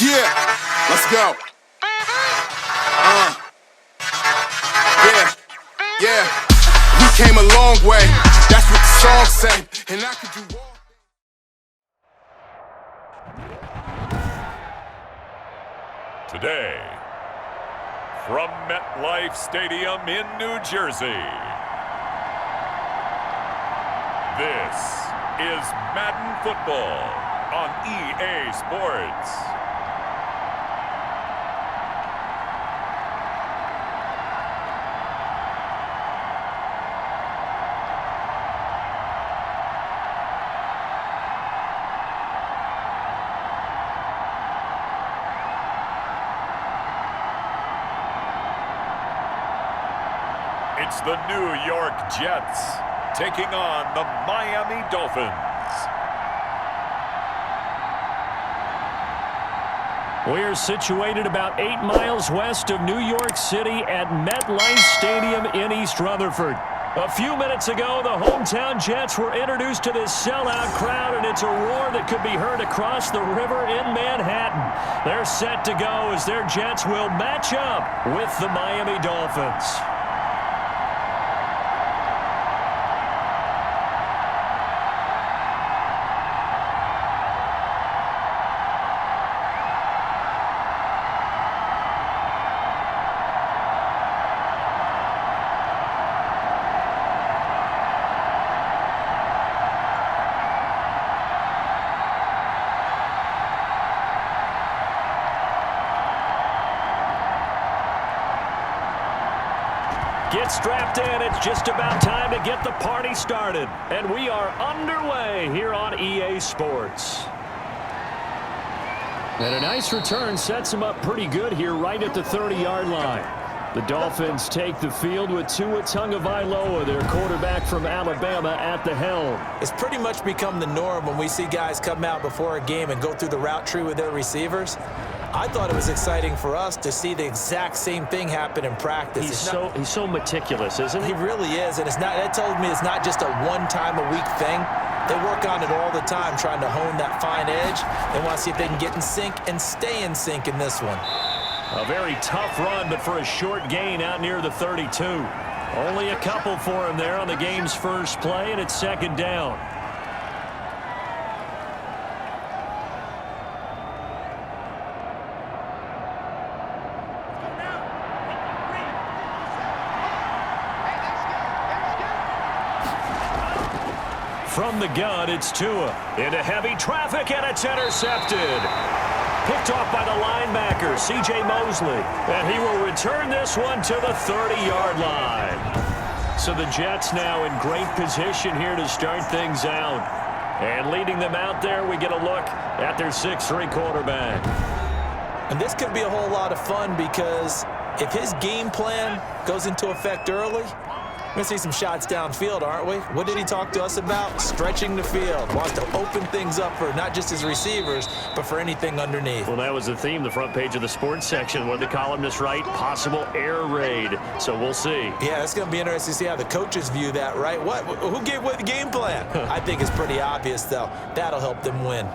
Yeah, let's go. Yeah. We came a long way. That's what the song say. And I could do all. Today, from MetLife Stadium in New Jersey, this is Madden Football on EA Sports. It's the New York Jets taking on the Miami Dolphins. We're situated about 8 miles west of New York City at MetLife Stadium in East Rutherford. A few minutes ago, the hometown Jets were introduced to this sellout crowd, and it's a roar that could be heard across the river in Manhattan. They're set to go as their Jets will match up with the Miami Dolphins. Get strapped in. It's just about time to get the party started. And we are underway here on EA Sports. And a nice return sets him up pretty good here right at the 30-yard line. The Dolphins take the field with Tua Tagovailoa, their quarterback from Alabama, at the helm. It's pretty much become the norm when we see guys come out before a game and go through the route tree with their receivers. I thought it was exciting for us to see the exact same thing happen in practice. He's so meticulous, isn't he? He really is, and that told me it's not just a one-time-a-week thing. They work on it all the time, trying to hone that fine edge. They want to see if they can get in sync and stay in sync in this one. A very tough run, but for a short gain out near the 32. Only a couple for him there on the game's first play, and it's second down. From the gun, it's Tua. Into heavy traffic, and it's intercepted. Picked off by the linebacker, C.J. Mosley. And he will return this one to the 30-yard line. So the Jets now in great position here to start things out. And leading them out there, we get a look at their 6'3" quarterback. And this could be a whole lot of fun because if his game plan goes into effect early, we're going to see some shots downfield, aren't we? What did he talk to us about? Stretching the field. Wants to open things up for not just his receivers, but for anything underneath. Well, that was the theme, the front page of the sports section. What did the columnists write? Possible air raid. So we'll see. Yeah, it's going to be interesting to see how the coaches view that, right? Who gave away the game plan? I think it's pretty obvious, though. That'll help them win.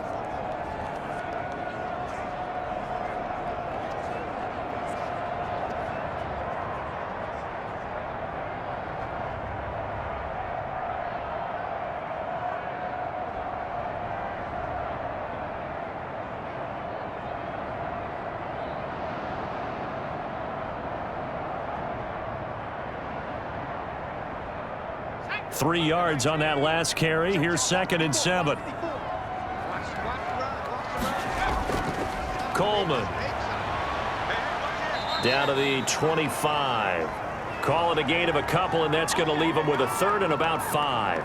Three yards on that last carry. Here's 2nd and 7. Coleman. Down to the 25. Call it a gain of a couple, and that's going to leave him with a 3rd and about 5.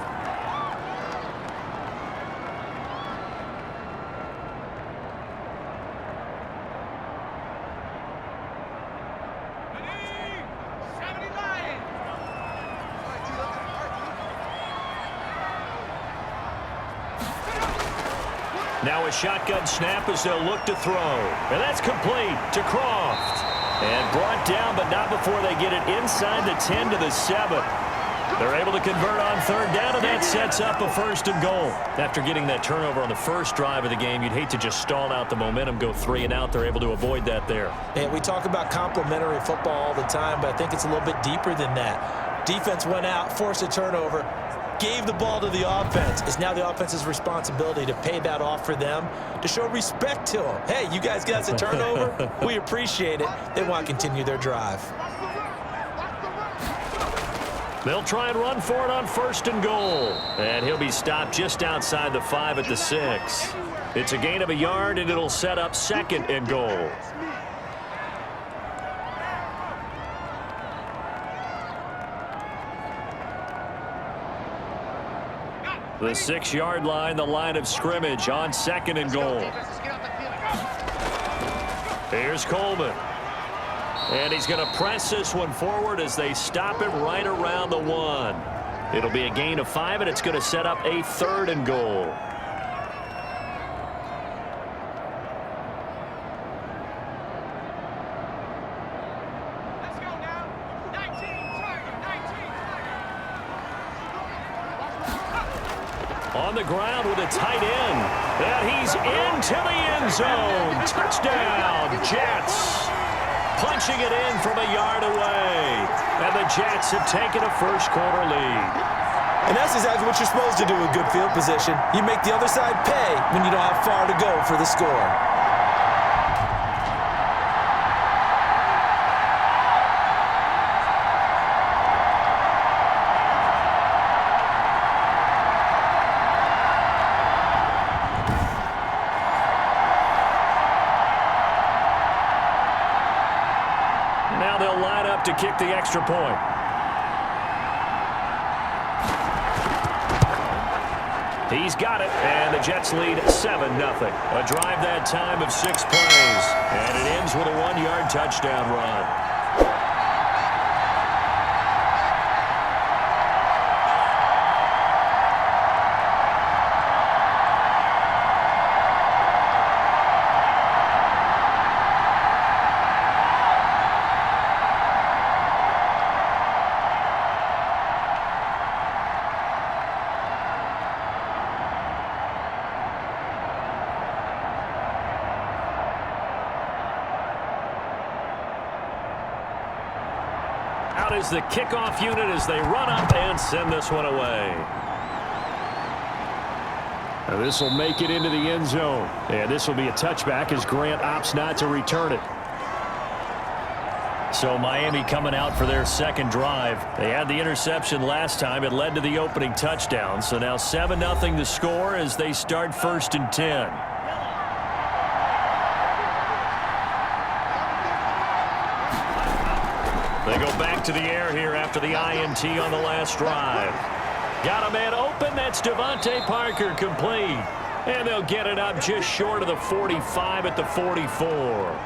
Now a shotgun snap as they'll look to throw. And that's complete to Croft. And brought down, but not before they get it inside the 10 to the 7. They're able to convert on third down, and that sets up a 1st and goal. After getting that turnover on the first drive of the game, you'd hate to just stall out the momentum, go 3 and out. They're able to avoid that there. And we talk about complementary football all the time, but I think it's a little bit deeper than that. Defense went out, forced a turnover, gave the ball to the offense. It's now the offense's responsibility to pay that off for them, to show respect to them. Hey, you guys got us a turnover? We appreciate it. They want to continue their drive. They'll try and run for it on 1st and goal. And he'll be stopped just outside the 5 at the 6. It's a gain of a yard, and it'll set up 2nd and goal. The 6-yard line, the line of scrimmage on 2nd and goal. Here's Coleman. And he's going to press this one forward as they stop him right around the 1. It'll be a gain of 5, and it's going to set up a 3rd and goal. Let's go now. 19, target, 19. On the ground with a tight end. And he's into the end zone. Touchdown, Jets. Punching it in from a yard away. And the Jets have taken a first-quarter lead. And that's exactly what you're supposed to do with good field position. You make the other side pay when you don't have far to go for the score. Now they'll line up to kick the extra point. He's got it, and the Jets lead 7-0. A drive that time of 6 plays, and it ends with a 1-yard touchdown run. Out is the kickoff unit as they run up and send this one away. And this will make it into the end zone. And this will be a touchback as Grant opts not to return it. So Miami coming out for their second drive. They had the interception last time. It led to the opening touchdown. So now 7-0 to score as they start 1st and 10. They go back to the air here after the INT on the last drive. Got a man open. That's Devontae Parker complete. And they'll get it up just short of the 45 at the 44.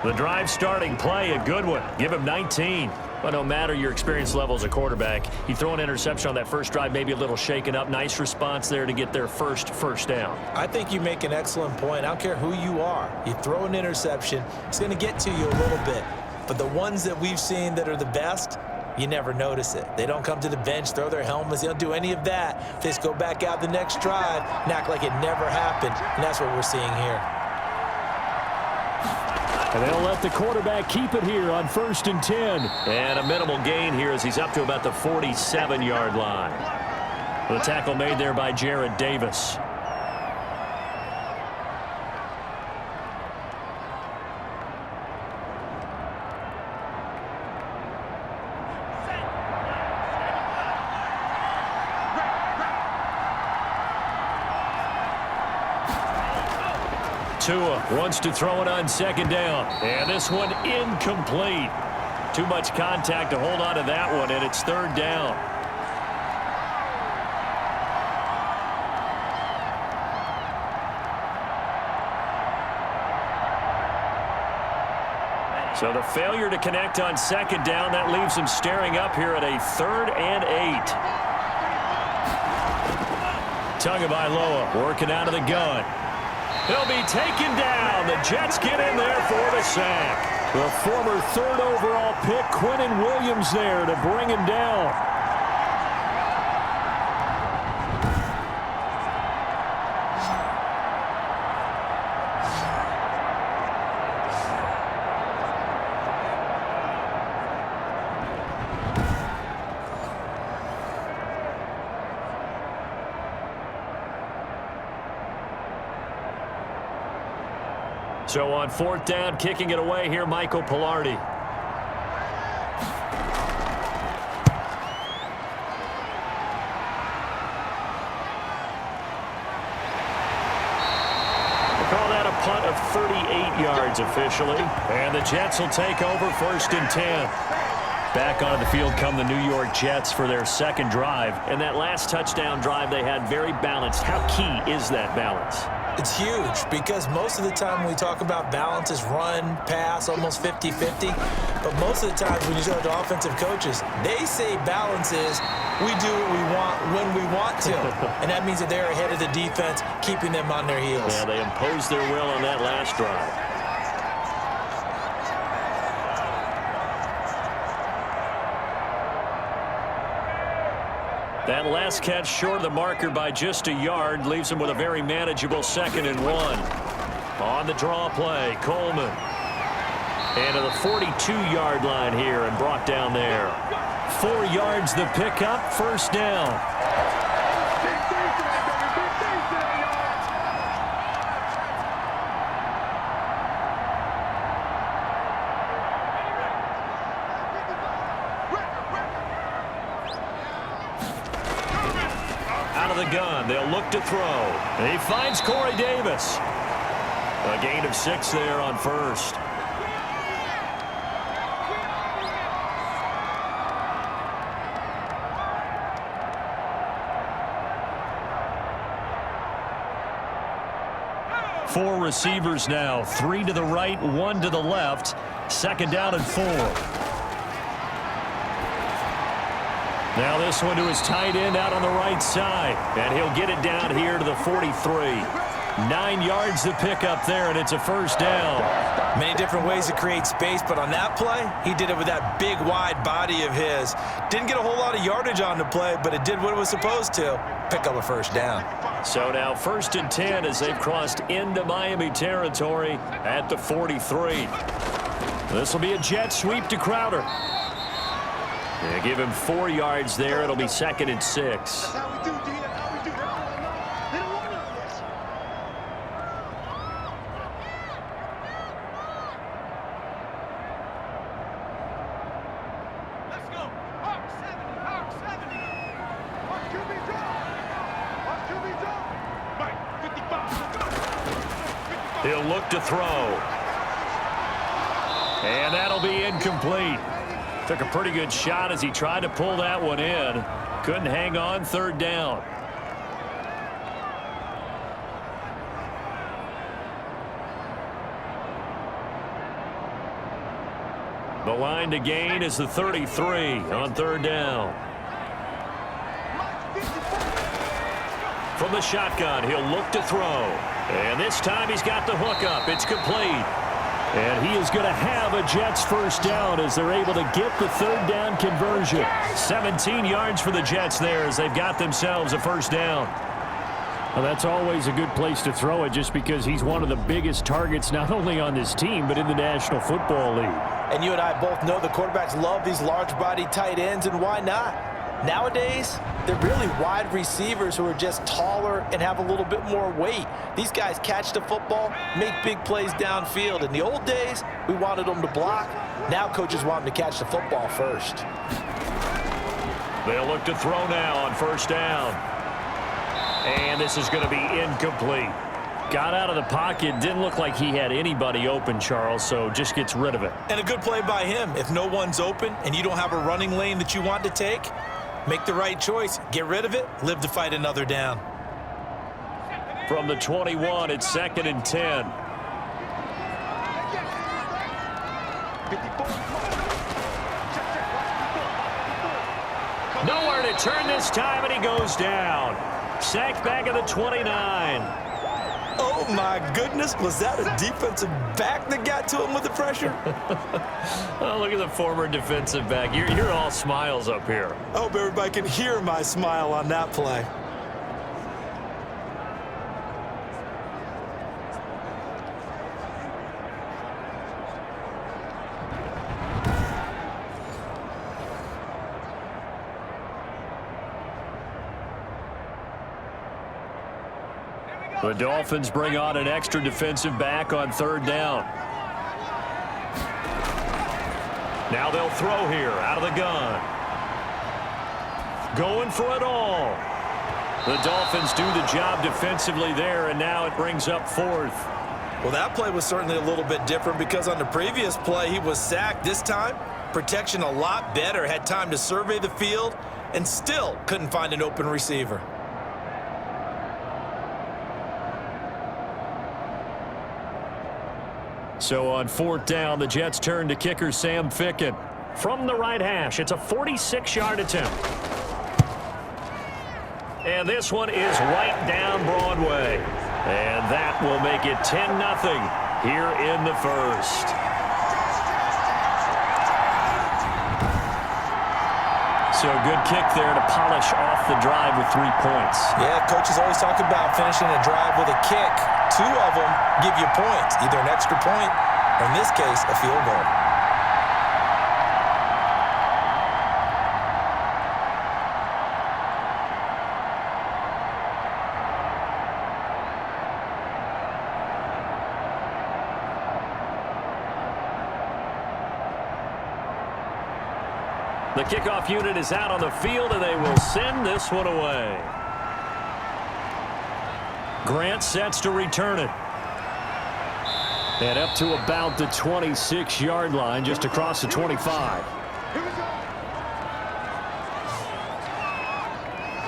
The drive starting play, a good one. Give him 19. But no matter your experience level as a quarterback, you throw an interception on that first drive, maybe a little shaken up. Nice response there to get their first down. I think you make an excellent point. I don't care who you are. You throw an interception, it's going to get to you a little bit. But the ones that we've seen that are the best, you never notice it. They don't come to the bench, throw their helmets. They don't do any of that. They just go back out the next drive and act like it never happened. And that's what we're seeing here. And they'll let the quarterback keep it here on 1st and 10. And a minimal gain here as he's up to about the 47-yard line. The tackle made there by Jared Davis. Tua wants to throw it on 2nd down. And this one incomplete. Too much contact to hold on to that one, and it's 3rd down. So the failure to connect on 2nd down, that leaves him staring up here at a 3rd and 8. Tagovailoa working out of the gun. He'll be taken down. The Jets get in there for the sack. The former 3rd overall pick, Quinnen Williams, there to bring him down. So on 4th down, kicking it away here, Michael Pilardi. Call that a punt of 38 yards officially. And the Jets will take over 1st and 10. Back onto the field come the New York Jets for their second drive. And that last touchdown drive they had very balanced. How key is that balance? It's huge because most of the time when we talk about balance is run, pass, almost 50-50. But most of the times when you talk to offensive coaches, they say balance is we do what we want when we want to. And that means that they're ahead of the defense, keeping them on their heels. Yeah, they imposed their will on that last drive. That last catch short of the marker by just a yard leaves him with a very manageable 2nd and 1. On the draw play, Coleman. And to the 42-yard line here and brought down there. 4 yards the pickup, 1st down. Out of the gun, they'll look to throw. He finds Corey Davis. A gain of 6 there on 1st. Four receivers now, 3 to the right, 1 to the left. 2nd down and 4. Now this one to his tight end out on the right side. And he'll get it down here to the 43. 9 yards to pick up there, and it's a 1st down. Many different ways to create space, but on that play, he did it with that big, wide body of his. Didn't get a whole lot of yardage on the play, but it did what it was supposed to. Pick up a 1st down. So now 1st and 10 as they've crossed into Miami territory at the 43. This will be a jet sweep to Crowder. They give him 4 yards there. It'll be 2nd and 6. He'll look to throw. And that'll be incomplete. Took a pretty good shot as he tried to pull that one in. Couldn't hang on, 3rd down. The line to gain is the 33 on 3rd down. From the shotgun, he'll look to throw. And this time he's got the hookup. It's complete. And he is going to have a Jets 1st down as they're able to get the 3rd down conversion. 17 yards for the Jets there as they've got themselves a 1st down. Well, that's always a good place to throw it just because he's one of the biggest targets not only on this team but in the National Football League. And you and I both know the quarterbacks love these large-body tight ends, and why not? Nowadays, they're really wide receivers who are just taller and have a little bit more weight. These guys catch the football, make big plays downfield. In the old days, we wanted them to block. Now coaches want them to catch the football first. They'll look to throw now on 1st down. And this is going to be incomplete. Got out of the pocket. Didn't look like he had anybody open, Charles, so just gets rid of it. And a good play by him. If no one's open and you don't have a running lane that you want to take, make the right choice. Get rid of it. Live to fight another down. From the 21, it's 2nd and 10. Nowhere to turn this time, and he goes down. Sacked back at the 29. Oh, my goodness. Was that a defensive back that got to him with the pressure? Oh, look at the former defensive back. You're all smiles up here. I hope everybody can hear my smile on that play. Here we go. The Dolphins bring on an extra defensive back on 3rd down. Now they'll throw here out of the gun. Going for it all. The Dolphins do the job defensively there, and now it brings up 4th. Well, that play was certainly a little bit different because on the previous play, he was sacked. This time, protection a lot better. Had time to survey the field and still couldn't find an open receiver. So on 4th down, the Jets turn to kicker Sam Ficken. From the right hash, it's a 46-yard attempt. And this one is right down Broadway. And that will make it 10-0 here in the 1st. So a good kick there to polish off the drive with 3 points. Yeah, coaches always talk about finishing a drive with a kick. 2 of them give you points, either an extra point or, in this case, a field goal. The kickoff unit is out on the field, and they will send this one away. Grant sets to return it. And up to about the 26-yard line, just across the 25.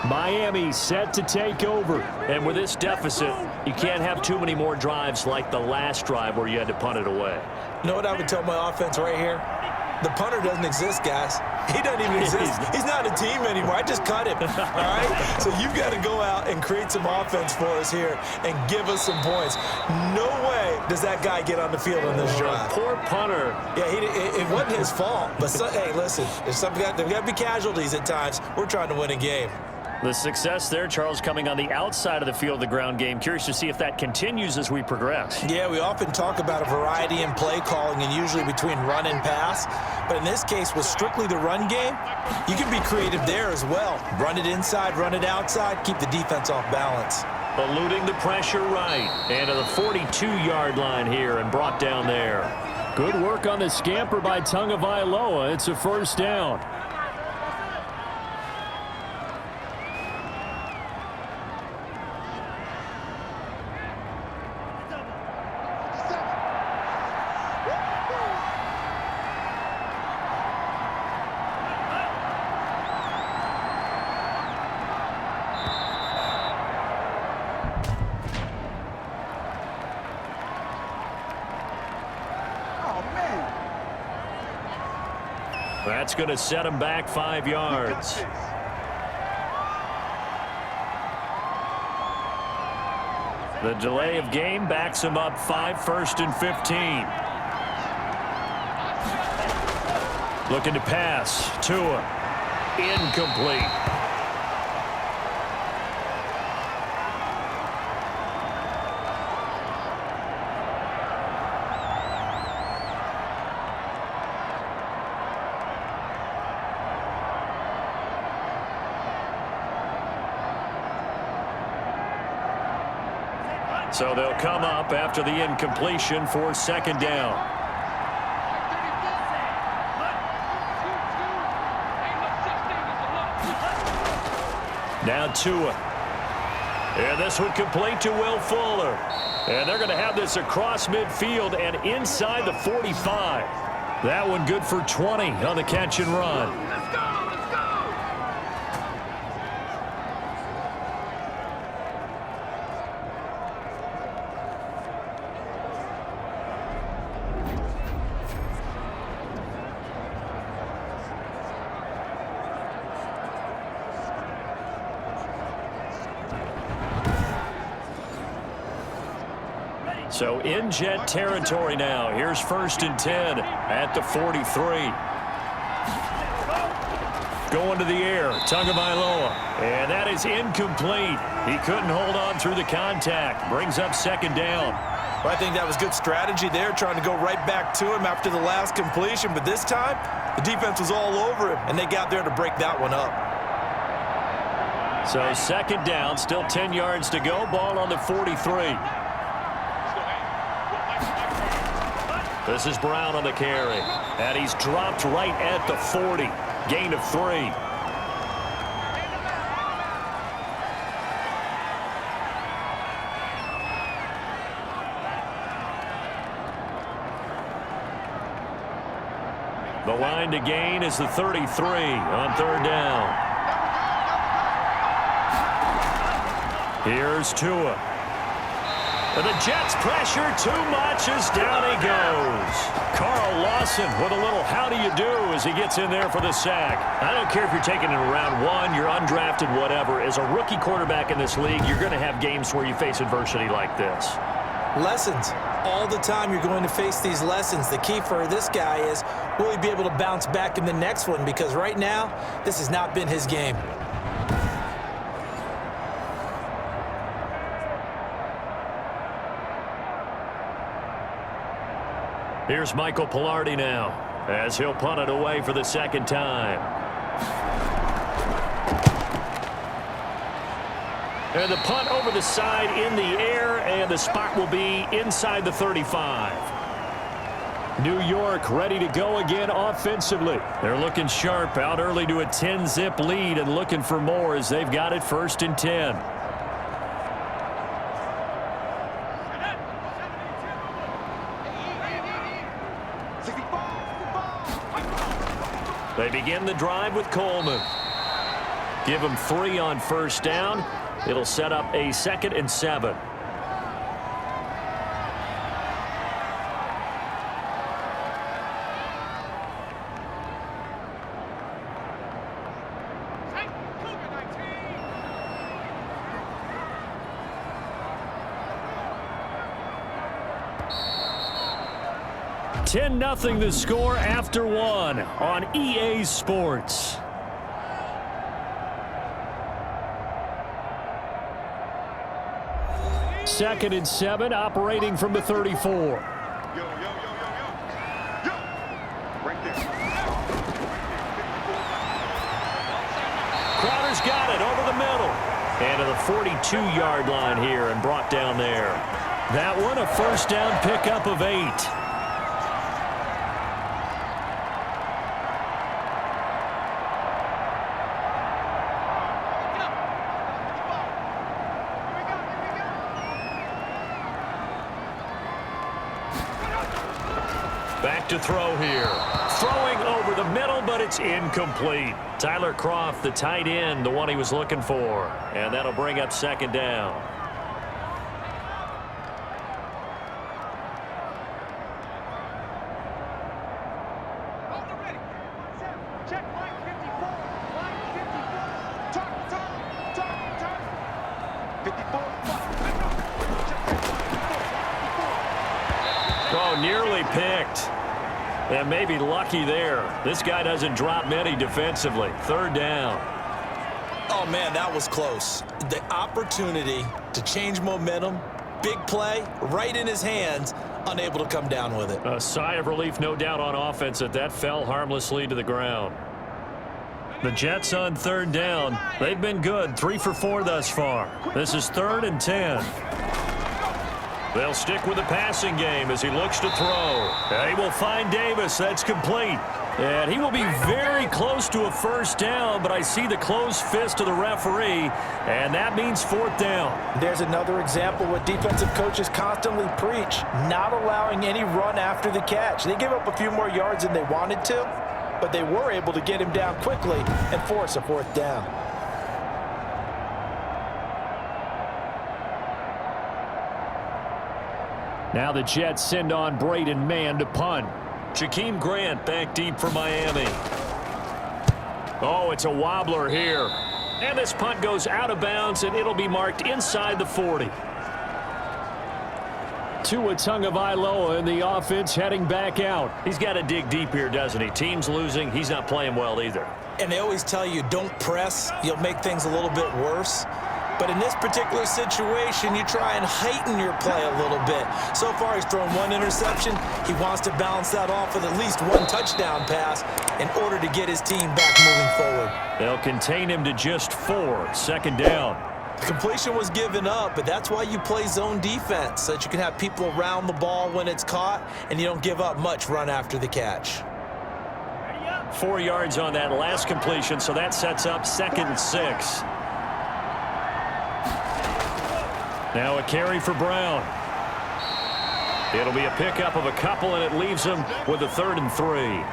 Miami set to take over. And with this deficit, you can't have too many more drives like the last drive where you had to punt it away. You know what I would tell my offense right here? The punter doesn't exist, guys. He doesn't even exist. He's not a team anymore. I just cut him, all right? So you've got to go out and create some offense for us here and give us some points. No way does that guy get on the field on this drive. Poor punter. Yeah, it wasn't his fault. But, hey, listen, there's got to be casualties at times. We're trying to win a game. The success there, Charles, coming on the outside of the field, the ground game. Curious to see if that continues as we progress. Yeah, we often talk about a variety in play calling and usually between run and pass. But in this case, with strictly the run game, you can be creative there as well. Run it inside, run it outside, keep the defense off balance. Eluding the pressure right. And to the 42-yard line here and brought down there. Good work on the scamper by Tagovailoa. It's a 1st down. That's going to set him back 5 yards. The delay of game backs him up 5, 1st and 15. Looking to pass. Tua. Incomplete. So they'll come up after the incompletion for 2nd down. Now Tua. And this one complete to Will Fuller. And they're going to have this across midfield and inside the 45. That one good for 20 on the catch and run. So in Jet territory now. Here's 1st and 10 at the 43. Going to the air, Tagovailoa. And that is incomplete. He couldn't hold on through the contact. Brings up 2nd down. Well, I think that was good strategy there, trying to go right back to him after the last completion. But this time, the defense was all over him, and they got there to break that one up. So second down, still 10 yards to go. Ball on the 43. This is Brown on the carry. And he's dropped right at the 40. Gain of 3. The line to gain is the 33 on third down. Here's Tua. And the Jets pressure too much as down he goes. Carl Lawson with a little how do you do as he gets in there for the sack. I don't care if you're taking it in round 1, you're undrafted, whatever. As a rookie quarterback in this league, you're going to have games where you face adversity like this. Lessons. All the time you're going to face these lessons. The key for this guy is, will he be able to bounce back in the next one? Because right now, this has not been his game. Here's Michael Pilardi now, as he'll punt it away for the second time. And the punt over the side in the air, and the spot will be inside the 35. New York ready to go again offensively. They're looking sharp, out early to a 10-zip lead and looking for more as they've got it 1st and 10. They begin the drive with Coleman. Give him 3 on first down. It'll set up a 2nd and 7. Nothing the score after 1 on EA Sports. Second and 7, operating from the 34. Yo. Right there. Crowder's got it over the middle. And to the 42-yard line here and brought down there. That one a first down pickup of 8. Back to throw here. Throwing over the middle, but it's incomplete. Tyler Croft, the tight end, the one he was looking for. And that'll bring up second down. Check line 54. Line 54. Turn. 54. Oh, nearly picked. And maybe lucky there. This guy doesn't drop many defensively. Third down. Oh, man, that was close. The opportunity to change momentum, big play, right in his hands, unable to come down with it. A sigh of relief, no doubt, on offense that fell harmlessly to the ground. The Jets on third down. They've been good, 3 for 4 thus far. This is 3rd and 10. They'll stick with the passing game as he looks to throw. He will find Davis. That's complete. And he will be very close to a first down, but I see the closed fist of the referee, and that means 4th down. There's another example what defensive coaches constantly preach, not allowing any run after the catch. They gave up a few more yards than they wanted to, but they were able to get him down quickly and force a 4th down. Now the Jets send on Braden Mann to punt. Jakeem Grant back deep for Miami. Oh, it's a wobbler here. And this punt goes out of bounds, and it'll be marked inside the 40. Tua Tagovailoa in the offense heading back out. He's got to dig deep here, doesn't he? Team's losing. He's not playing well either. And they always tell you don't press. You'll make things a little bit worse. But in this particular situation, you try and heighten your play a little bit. So far, he's thrown one interception. He wants to balance that off with at least one touchdown pass in order to get his team back moving forward. They'll contain him to just 4. Second down. The completion was given up, but that's why you play zone defense, so that you can have people around the ball when it's caught, and you don't give up much run after the catch. 4 yards on that last completion, so that sets up 2nd and 6. Now a carry for Brown. It'll be a pickup of a couple, and it leaves him with a 3rd and 3.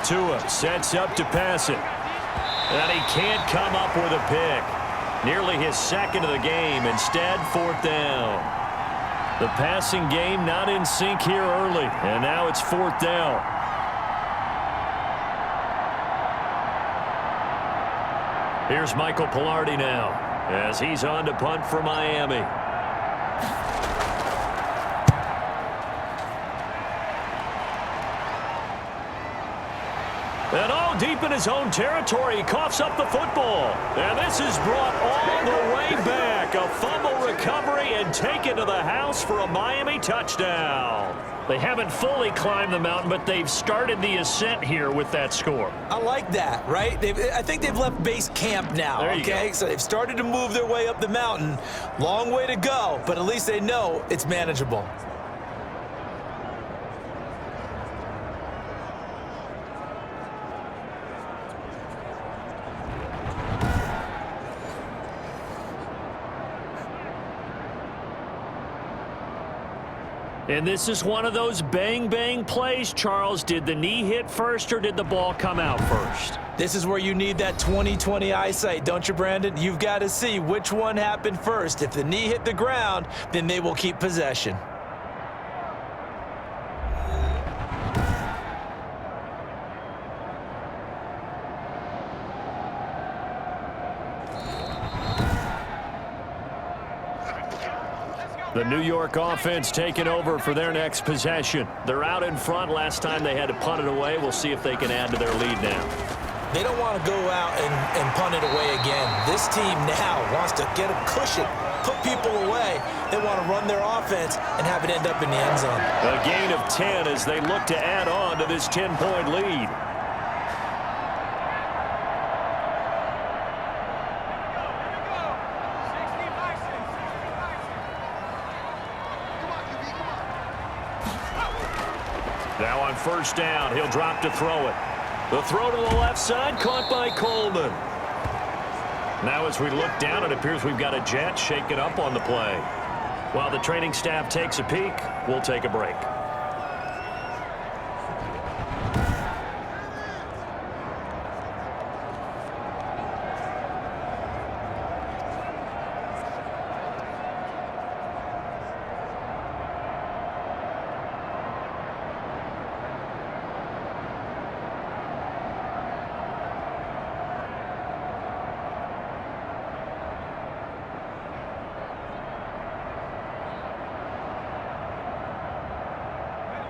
Tua sets up to pass it. And he can't come up with a pick. Nearly his 2nd of the game. Instead, 4th down. The passing game not in sync here early. And now it's 4th down. Here's Michael Pilardi now as he's on to punt for Miami. And all deep in his own territory, he coughs up the football. And this is brought all the way back. A fumble recovery and taken to the house for a Miami touchdown. They haven't fully climbed the mountain, but they've started the ascent here with that score. I like that, right? I think they've left base camp now, okay? So they've started to move their way up the mountain. Long way to go, but at least they know it's manageable. And this is one of those bang-bang plays, Charles. Did the knee hit first or did the ball come out first? This is where you need that 20/20 eyesight, don't you, Brandon? You've got to see which one happened first. If the knee hit the ground, then they will keep possession. The New York offense taking over for their next possession. They're out in front. Last time they had to punt it away. We'll see if they can add to their lead now. They don't want to go out and punt it away again. This team now wants to get a cushion, put people away. They want to run their offense and have it end up in the end zone. A gain of 10 as they look to add on to this 10-point lead. Now on 1st down, he'll drop to throw it. The throw to the left side, caught by Coleman. Now as we look down, it appears we've got a Jet shaken up on the play. While the training staff takes a peek, we'll take a break.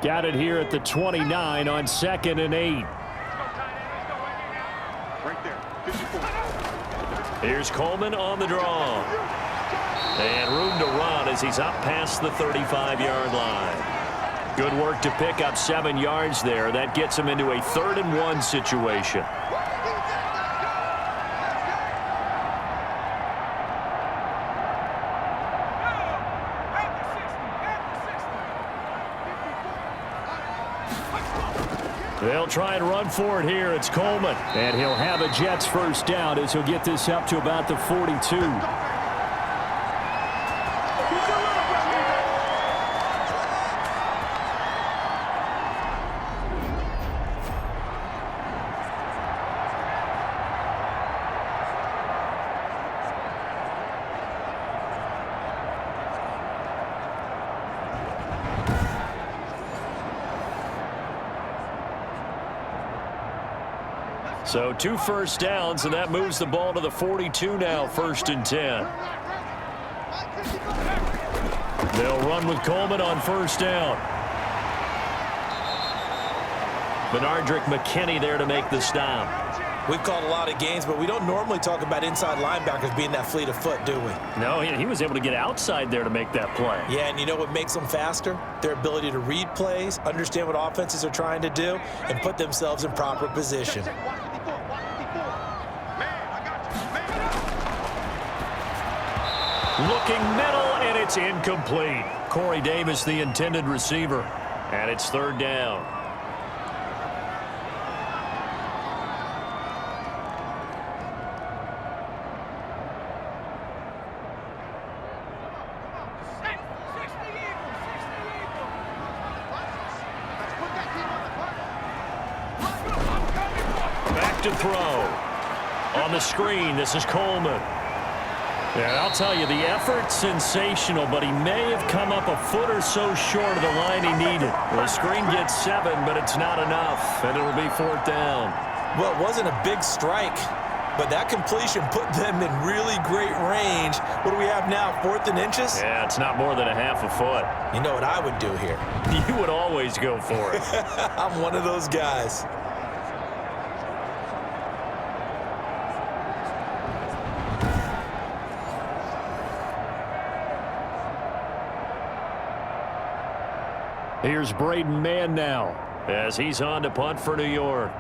Got it here at the 29 on 2nd and 8. Right there, 54. Here's Coleman on the draw. And room to run as he's up past the 35-yard line. Good work to pick up 7 yards there. That gets him into a 3rd and 1 situation. They'll try and run for it here. It's Coleman. And he'll have a Jets 1st down as he'll get this up to about the 42. So 2 first downs, and that moves the ball to the 42 now, 1st and 10. They'll run with Coleman on 1st down. Benardrick McKinney there to make the stop. We've called a lot of games, but we don't normally talk about inside linebackers being that fleet of foot, do we? No, he was able to get outside there to make that play. Yeah, and you know what makes them faster? Their ability to read plays, understand what offenses are trying to do, and put themselves in proper position. Looking middle, and it's incomplete. Corey Davis, the intended receiver. And it's 3rd down. Back to throw. On the screen, this is Coleman. Yeah, I'll tell you, the effort's sensational, but he may have come up a foot or so short of the line he needed. The screen gets 7, but it's not enough, and it'll be 4th down. Well, it wasn't a big strike, but that completion put them in really great range. What do we have now, 4th and inches? Yeah, it's not more than a half a foot. You know what I would do here? You would always go for it. I'm one of those guys. Here's Braden Mann now as he's on to punt for New York.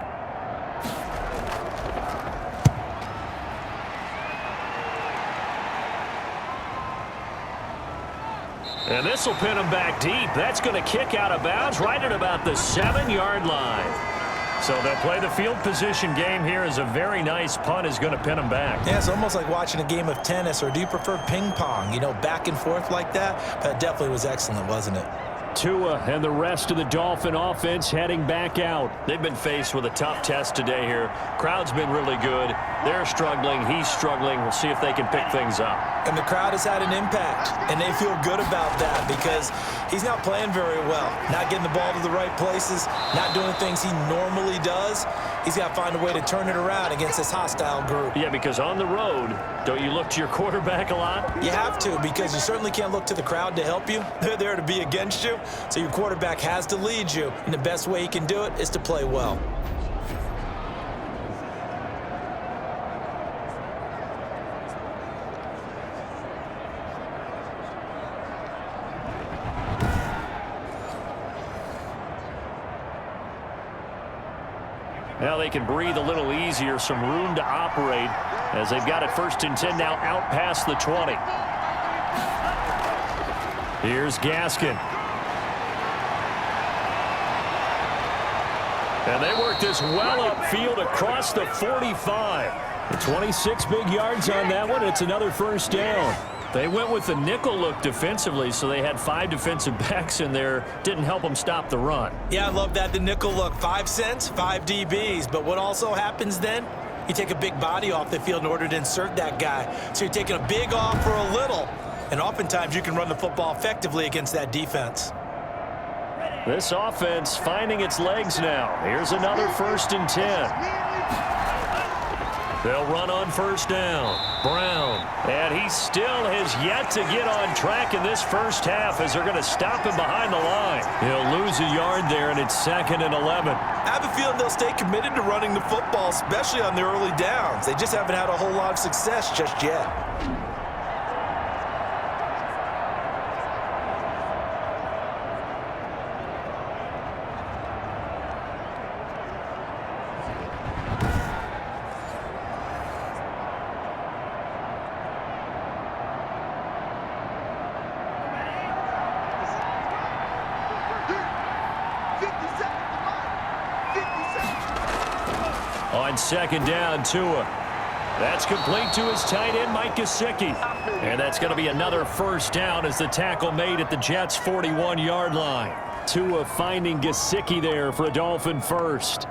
And this will pin him back deep. That's going to kick out of bounds right at about the 7-yard line. So they'll play the field position game here as a very nice punt is going to pin him back. Yeah, it's almost like watching a game of tennis, or do you prefer ping pong? You know, back and forth like that? That definitely was excellent, wasn't it? Tua and the rest of the Dolphin offense heading back out. They've been faced with a tough test today here. Crowd's been really good. They're struggling. He's struggling. We'll see if they can pick things up. And the crowd has had an impact, and they feel good about that because he's not playing very well, not getting the ball to the right places, not doing things he normally does. He's got to find a way to turn it around against this hostile group. Yeah, because on the road, don't you look to your quarterback a lot? You have to, because you certainly can't look to the crowd to help you. They're there to be against you, so your quarterback has to lead you, and the best way he can do it is to play well. Now they can breathe a little easier, some room to operate as they've got it 1st and 10 now out past the 20. Here's Gaskin. And they work this well upfield across the 45. 26 big yards on that one. It's another 1st down. They went with the nickel look defensively, so they had 5 defensive backs in there. Didn't help them stop the run. Yeah, I love that, the nickel look. 5 cents, 5 DBs. But what also happens then? You take a big body off the field in order to insert that guy. So you're taking a big off for a little. And oftentimes you can run the football effectively against that defense. This offense finding its legs now. Here's another 1st and 10. They'll run on 1st down. Brown. And he still has yet to get on track in this first half as they're going to stop him behind the line. He'll lose a yard there, and it's 2nd and 11. I have a feeling they'll stay committed to running the football, especially on the early downs. They just haven't had a whole lot of success just yet. On 2nd down, Tua. That's complete to his tight end, Mike Gesicki. And that's going to be another 1st down as the tackle made at the Jets' 41-yard line. Tua finding Gesicki there for a Dolphin 1st.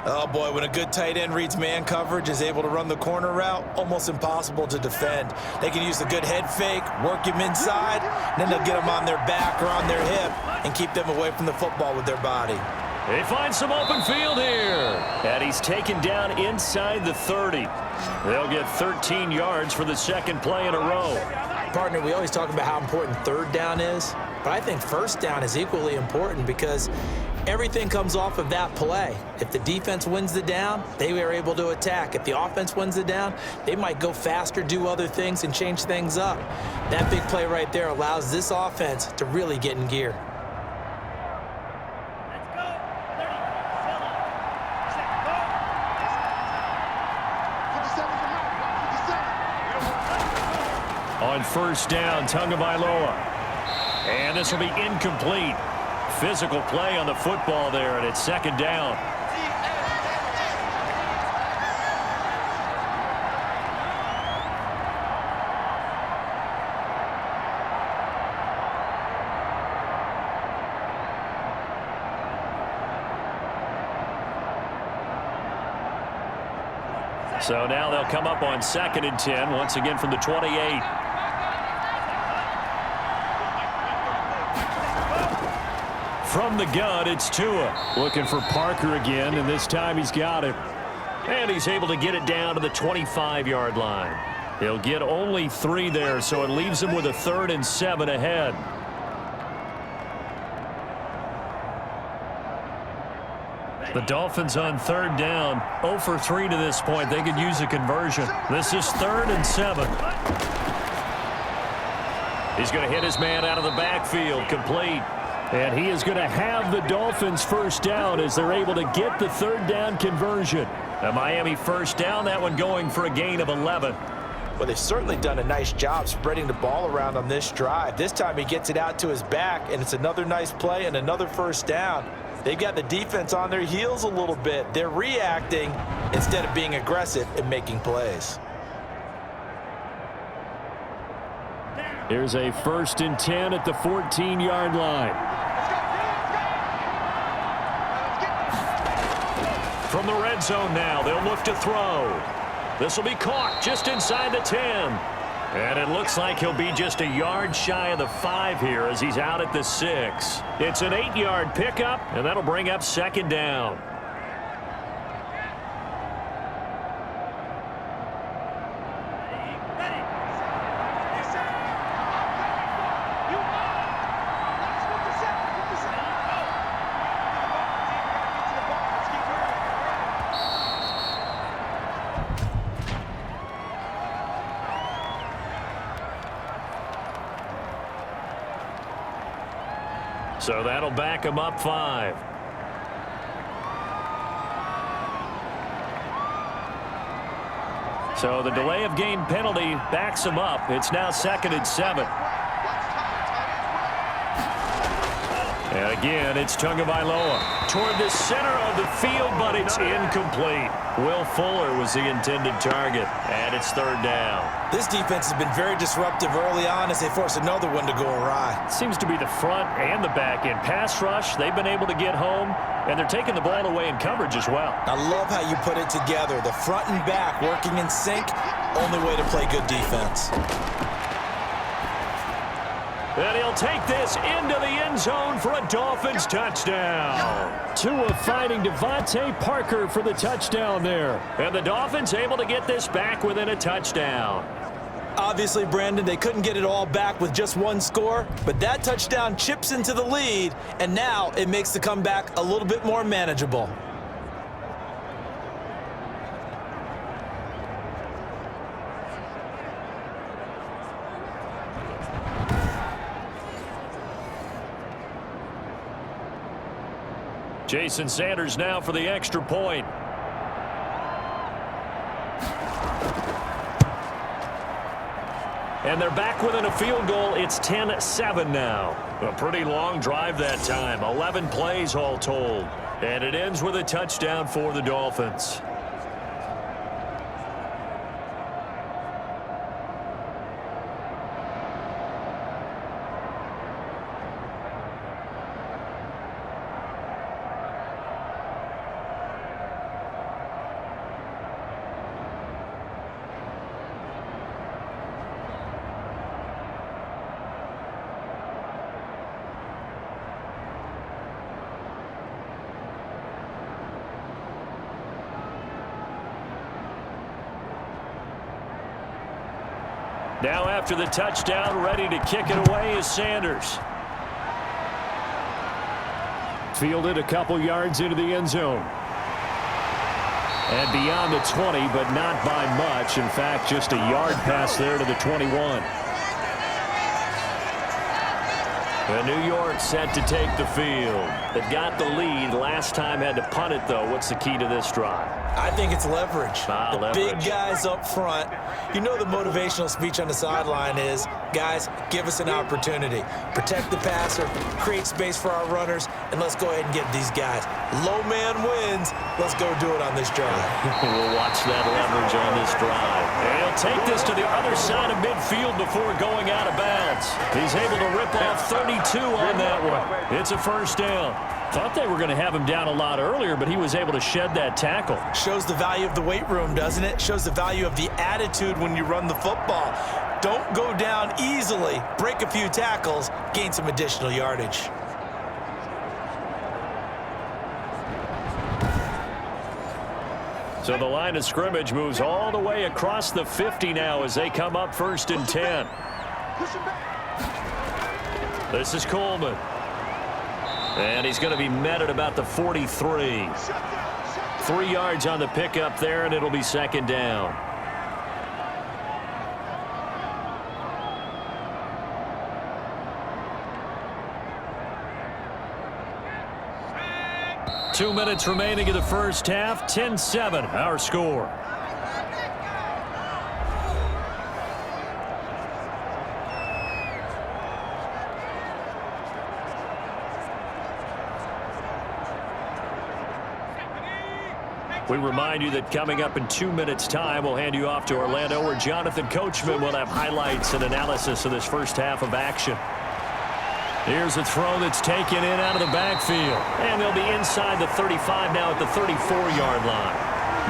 Oh, boy, when a good tight end reads man coverage, is able to run the corner route, almost impossible to defend. They can use the good head fake, work him inside, and then they'll get him on their back or on their hip and keep them away from the football with their body. He finds some open field here. And he's taken down inside the 30. They'll get 13 yards for the second play in a row. Partner, we always talk about how important third down is, but I think first down is equally important because everything comes off of that play. If the defense wins the down, they are able to attack. If the offense wins the down, they might go faster, do other things, and change things up. That big play right there allows this offense to really get in gear. On first down, Tagovailoa. And this will be incomplete. Physical play on the football there, and it's second down. So now they'll come up on 2nd and 10, once again from the 28. From the gun, it's Tua. Looking for Parker again, and this time he's got it. And he's able to get it down to the 25-yard line. He'll get only 3 there, so it leaves him with a 3rd and 7 ahead. The Dolphins on 3rd down, 0 for 3 to this point. They could use a conversion. This is 3rd and 7. He's going to hit his man out of the backfield, complete. And he is going to have the Dolphins first down as they're able to get the 3rd down conversion. A Miami first down, that one going for a gain of 11. Well, they've certainly done a nice job spreading the ball around on this drive. This time he gets it out to his back, and it's another nice play and another first down. They've got the defense on their heels a little bit. They're reacting instead of being aggressive and making plays. Here's a 1st and 10 at the 14-yard line. From the red zone now, they'll look to throw. This will be caught just inside the 10. And it looks like he'll be just a yard shy of the 5 here as he's out at the 6. It's an 8-yard pickup, and that'll bring up 2nd down. So that'll back him up 5. So the delay of game penalty backs him up. It's now 2nd and 7. And again, it's Tagovailoa toward the center of the field, but it's incomplete. Will Fuller was the intended target, and it's 3rd down. This defense has been very disruptive early on as they force another one to go awry. Seems to be the front and the back end. Pass rush, they've been able to get home, and they're taking the ball away in coverage as well. I love how you put it together. The front and back working in sync, only way to play good defense. And he'll take this into the end zone for a Dolphins touchdown. Tua fighting Devontae Parker for the touchdown there. And the Dolphins able to get this back within a touchdown. Obviously, Brandon, they couldn't get it all back with just one score, but that touchdown chips into the lead, and now it makes the comeback a little bit more manageable. Jason Sanders now for the extra point. And they're back within a field goal. It's 10-7 now. A pretty long drive that time. 11 plays all told. And it ends with a touchdown for the Dolphins. Now after the touchdown, ready to kick it away is Sanders. Fielded a couple yards into the end zone. And beyond the 20, but not by much. In fact, just a yard pass there to the 21. And New York set to take the field. They've got the lead. Last time had to punt it, though. What's the key to this drive? I think it's leverage. The leverage. Big guys up front. You know the motivational speech on the sideline is, guys, give us an opportunity. Protect the passer, create space for our runners, and let's go ahead and get these guys. Low man wins. Let's go do it on this drive. We'll watch that leverage on this drive. And he'll take this to the other side of midfield before going out of bounds. He's able to rip off 32 on that one. It's a first down. Thought they were going to have him down a lot earlier, but he was able to shed that tackle. Shows the value of the weight room, doesn't it? Shows the value of the attitude when you run the football. Don't go down easily. Break a few tackles. Gain some additional yardage. So the line of scrimmage moves all the way across the 50 now as they come up 1st and 10. This is Coleman. And he's going to be met at about the 43. 3 yards on the pickup there, and it'll be second down. Two minutes remaining in the first half. 10-7, our score. We remind you that coming up in 2 minutes' time, we'll hand you off to Orlando, where Jonathan Coachman will have highlights and analysis of this first half of action. Here's a throw that's taken in out of the backfield. And they'll be inside the 35 now at the 34-yard line.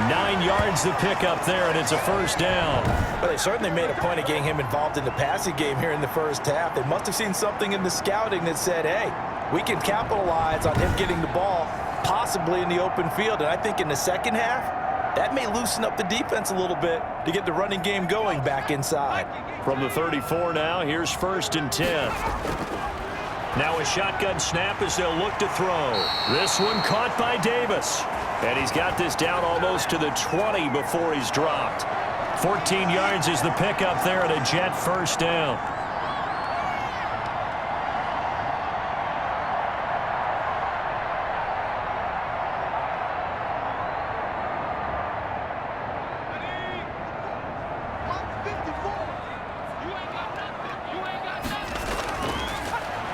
9 yards to pick up there, and it's a first down. Well, they certainly made a point of getting him involved in the passing game here in the first half. They must have seen something in the scouting that said, hey, we can capitalize on him getting the ball possibly in the open field. And I think in the second half, that may loosen up the defense a little bit to get the running game going back inside. From the 34 now, here's 1st and 10. Now a shotgun snap as they'll look to throw. This one caught by Davis. And he's got this down almost to the 20 before he's dropped. 14 yards is the pickup there at a Jet first down.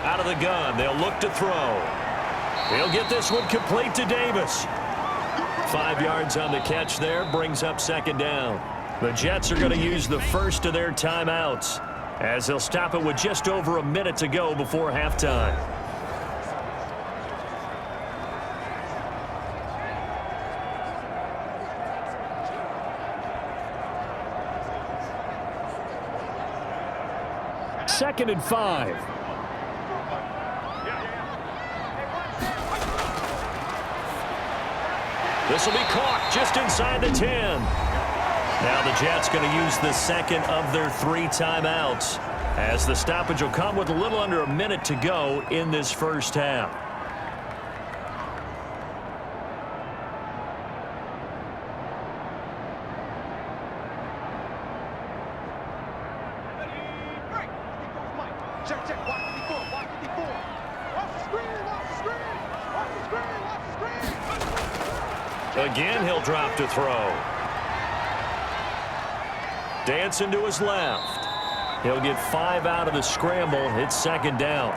Out of the gun, they'll look to throw. He'll get this one complete to Davis. 5 yards on the catch there, brings up second down. The Jets are going to use the first of their timeouts as they'll stop it with just over a minute to go before halftime. Second and 5. This will be caught just inside the 10. Now the Jets going to use the second of their 3 timeouts as the stoppage will come with a little under a minute to go in this first half. Check, check, watch 54, watch 54. Watch the screen, watch the screen, watch the screen, watch the screen. Again, he'll drop to throw. Dancing to his left. He'll get 5 out of the scramble. It's second down.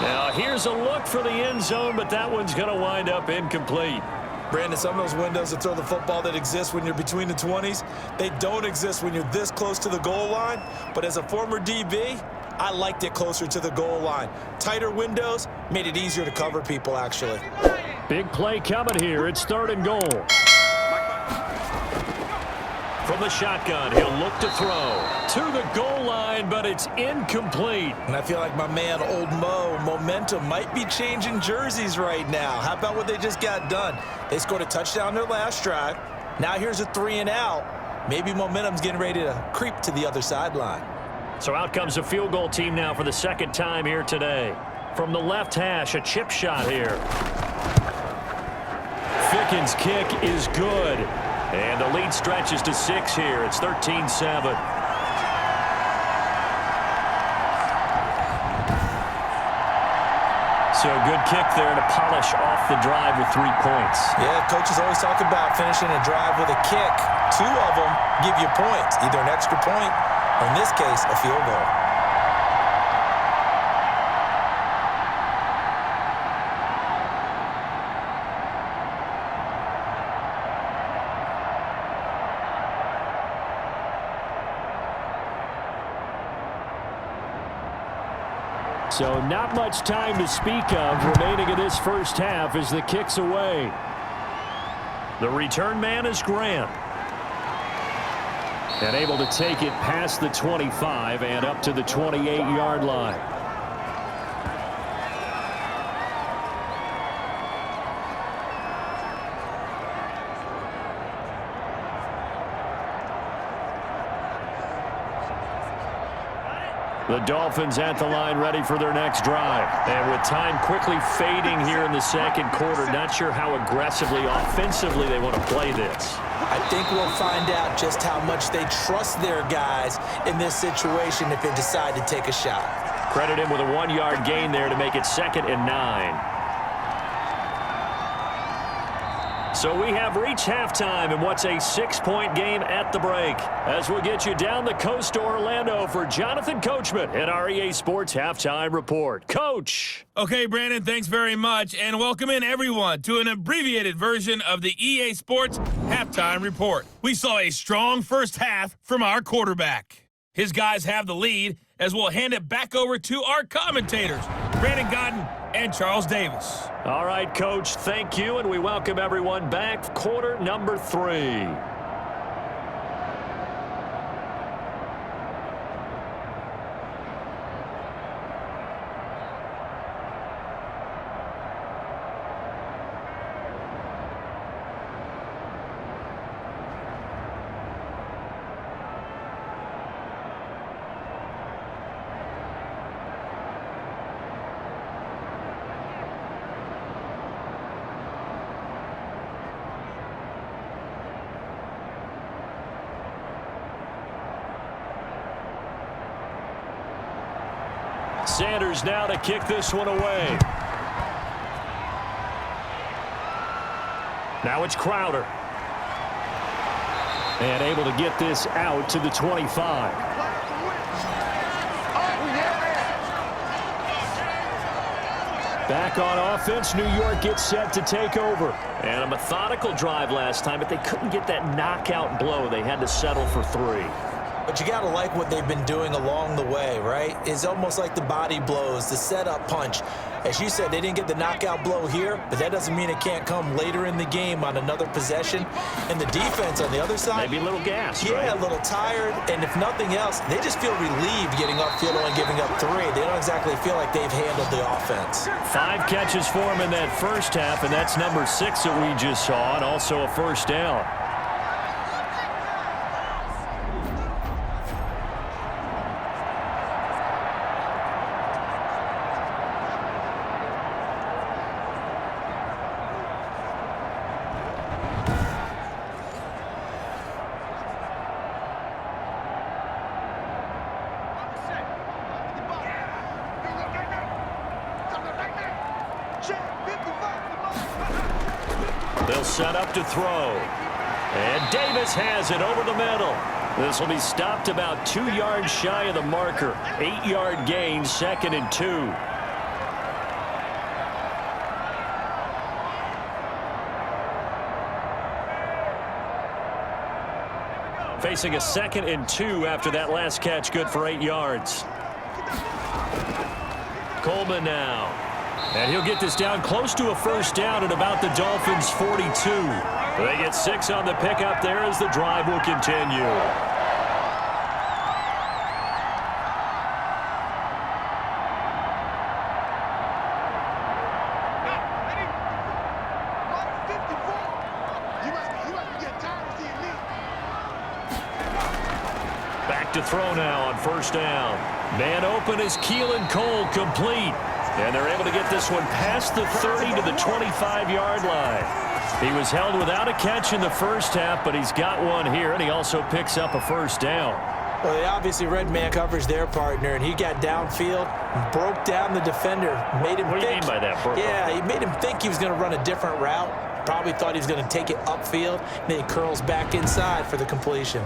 Now here's a look for the end zone, but that one's going to wind up incomplete. Brandon, some of those windows to throw the football that exist when you're between the 20s, they don't exist when you're this close to the goal line. But as a former DB, I liked it closer to the goal line. Tighter windows made it easier to cover people, actually. Big play coming here. It's 3rd and goal. From the shotgun, he'll look to throw. To the goal line, but it's incomplete. And I feel like my man, Old Mo, momentum might be changing jerseys right now. How about what they just got done? They scored a touchdown their last drive. Now here's a 3 and out. Maybe momentum's getting ready to creep to the other sideline. So out comes a field goal team now for the 2nd time here today. From the left hash, a chip shot here. Ficken's kick is good. And the lead stretches to 6 here. It's 13-7. So a good kick there to polish off the drive with 3 points. Yeah, coaches always talk about finishing a drive with a kick. 2 of them give you points, either an extra point or, in this case, a field goal. So not much time to speak of remaining in this first half as the kick's away. The return man is Grant. And able to take it past the 25 and up to the 28-yard line. The Dolphins at the line ready for their next drive. And with time quickly fading here in the 2nd quarter, not sure how aggressively, offensively they want to play this. I think we'll find out just how much they trust their guys in this situation if they decide to take a shot. Credit him with a 1-yard gain there to make it 2nd and 9. So we have reached halftime in what's a 6-point game at the break. As we'll get you down the coast to Orlando for Jonathan Coachman and our EA Sports Halftime Report. Coach! Okay, Brandon, thanks very much, and welcome in everyone to an abbreviated version of the EA Sports Halftime Report. We saw a strong first half from our quarterback. His guys have the lead as we'll hand it back over to our commentators, Brandon Godden and Charles Davis. All right, Coach, thank you, and we welcome everyone back. Quarter number 3. Sanders now to kick this one away. Now it's Crowder. And able to get this out to the 25. Back on offense, New York gets set to take over. And a methodical drive last time, but they couldn't get that knockout blow. They had to settle for 3. But you got to like what they've been doing along the way, right? It's almost like the body blows, the setup punch. As you said, they didn't get the knockout blow here, but that doesn't mean it can't come later in the game on another possession. And the defense on the other side, maybe a little gassed, yeah, right? A little tired. And if nothing else, they just feel relieved getting upfield and giving up 3. They don't exactly feel like they've handled the offense. 5 catches for him in that first half, and that's number 6 that we just saw, and also a first down. They'll set up to throw. And Davis has it over the middle. This will be stopped about 2 yards shy of the marker. 8-yard gain, 2nd and 2. Facing a 2nd and 2 after that last catch, good for 8 yards. Coleman now. And he'll get this down close to a first down at about the Dolphins' 42. They get 6 on the pickup there as the drive will continue. Back to throw now on first down. Man open is Keelan Cole, complete. And they're able to get this one past the 30 to the 25-yard line. He was held without a catch in the first half, but he's got one here, and he also picks up a first down. Well, they obviously read man coverage their partner, and he got downfield, broke down the defender, made him think. What do you mean by that? Yeah, he made him think he was going to run a different route. Probably thought he was going to take it upfield, and then he curls back inside for the completion.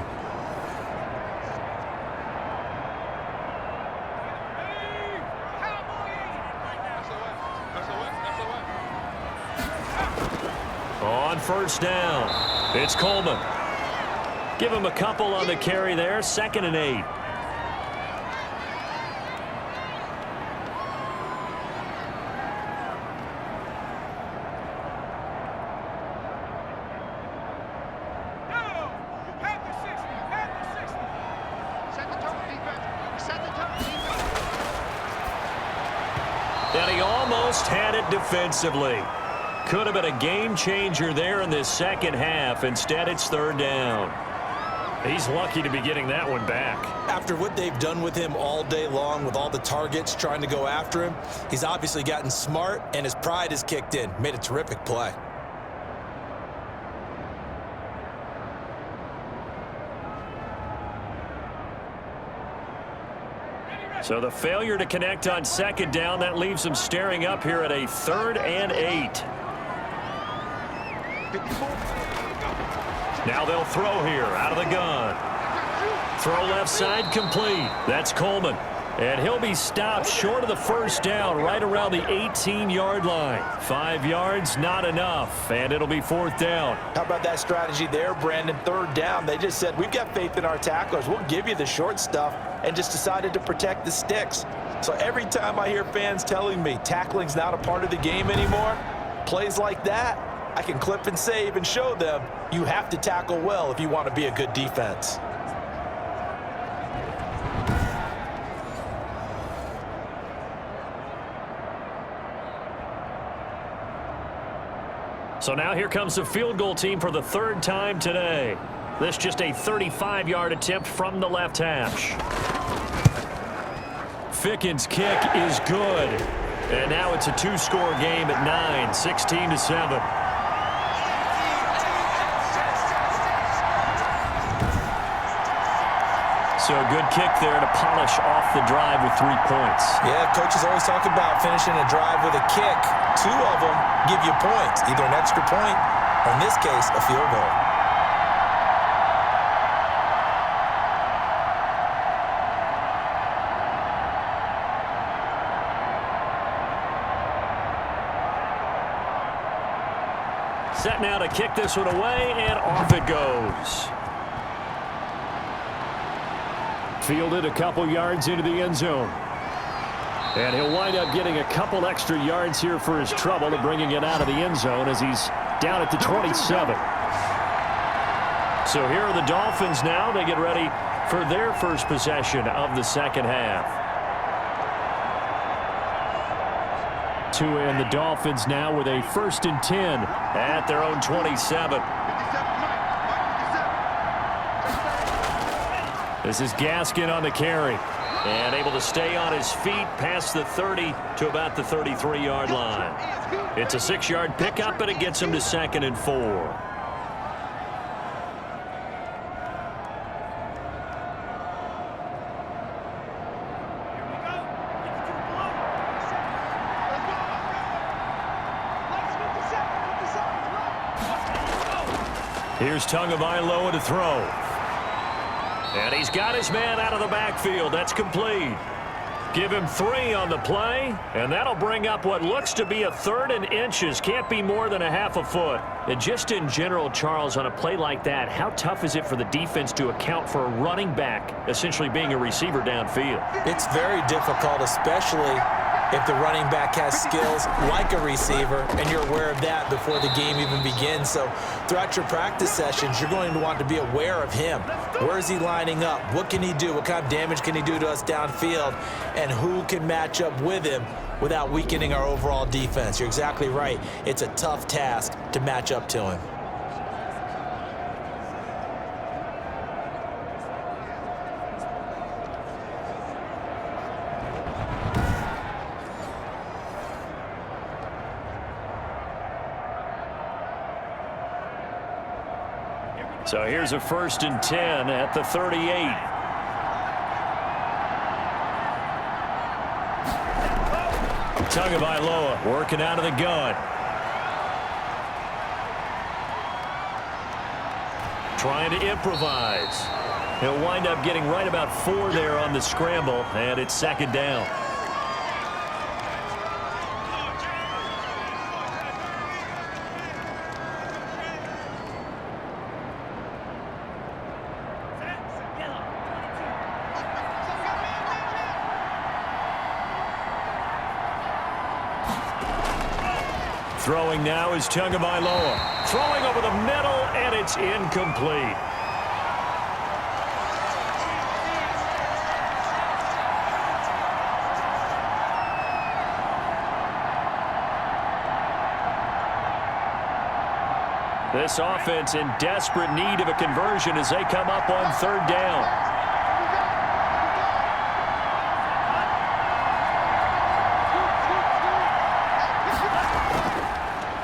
On first down, it's Coleman. Give him a couple on the carry there, 2nd and 8. And he almost had it defensively. Could have been a game changer there in this second half. Instead, it's 3rd down. He's lucky to be getting that one back. After what they've done with him all day long with all the targets trying to go after him, he's obviously gotten smart and his pride has kicked in. Made a terrific play. So the failure to connect on 2nd down, that leaves him staring up here at a 3rd and 8. Now they'll throw here out of the gun. Throw left side complete. That's Coleman. And he'll be stopped short of the first down right around the 18-yard line. 5 yards, not enough. And it'll be 4th down. How about that strategy there, Brandon? 3rd down. They just said, we've got faith in our tacklers. We'll give you the short stuff, and just decided to protect the sticks. So every time I hear fans telling me tackling's not a part of the game anymore, plays like that, I can clip and save and show them you have to tackle well if you want to be a good defense. So now here comes the field goal team for the 3rd time today. This just a 35-yard attempt from the left hash. Ficken's kick is good. And now it's a 2-score game at 9, 16-7. So a good kick there to polish off the drive with 3 points. Yeah, coaches always talk about finishing a drive with a kick. 2 of them give you points, either an extra point or, in this case, a field goal. Set now to kick this one away, and off it goes. Fielded a couple yards into the end zone. And he'll wind up getting a couple extra yards here for his trouble to bringing it out of the end zone as he's down at the 27. So here are the Dolphins now. They get ready for their first possession of the second half. And the Dolphins now with a 1st and 10 at their own 27. This is Gaskin on the carry. And able to stay on his feet past the 30 to about the 33-yard line. It's a 6-yard pickup, and it gets him to 2nd and 4. Here's Tagovailoa to throw. And he's got his man out of the backfield. That's complete. Give him 3 on the play, and that'll bring up what looks to be a 3rd and inches. Can't be more than a half a foot. And just in general, Charles, on a play like that, how tough is it for the defense to account for a running back essentially being a receiver downfield? It's very difficult, especially if the running back has skills like a receiver, and you're aware of that before the game even begins. So throughout your practice sessions, you're going to want to be aware of him. Where is he lining up? What can he do? What kind of damage can he do to us downfield? And who can match up with him without weakening our overall defense? You're exactly right. It's a tough task to match up to him. So here's a 1st and 10 at the 38. Tagovailoa working out of the gun. Trying to improvise. He'll wind up getting right about 4 there on the scramble, and it's 2nd down. Throwing now is Tagovailoa. Throwing over the middle, and it's incomplete. This offense in desperate need of a conversion as they come up on 3rd down.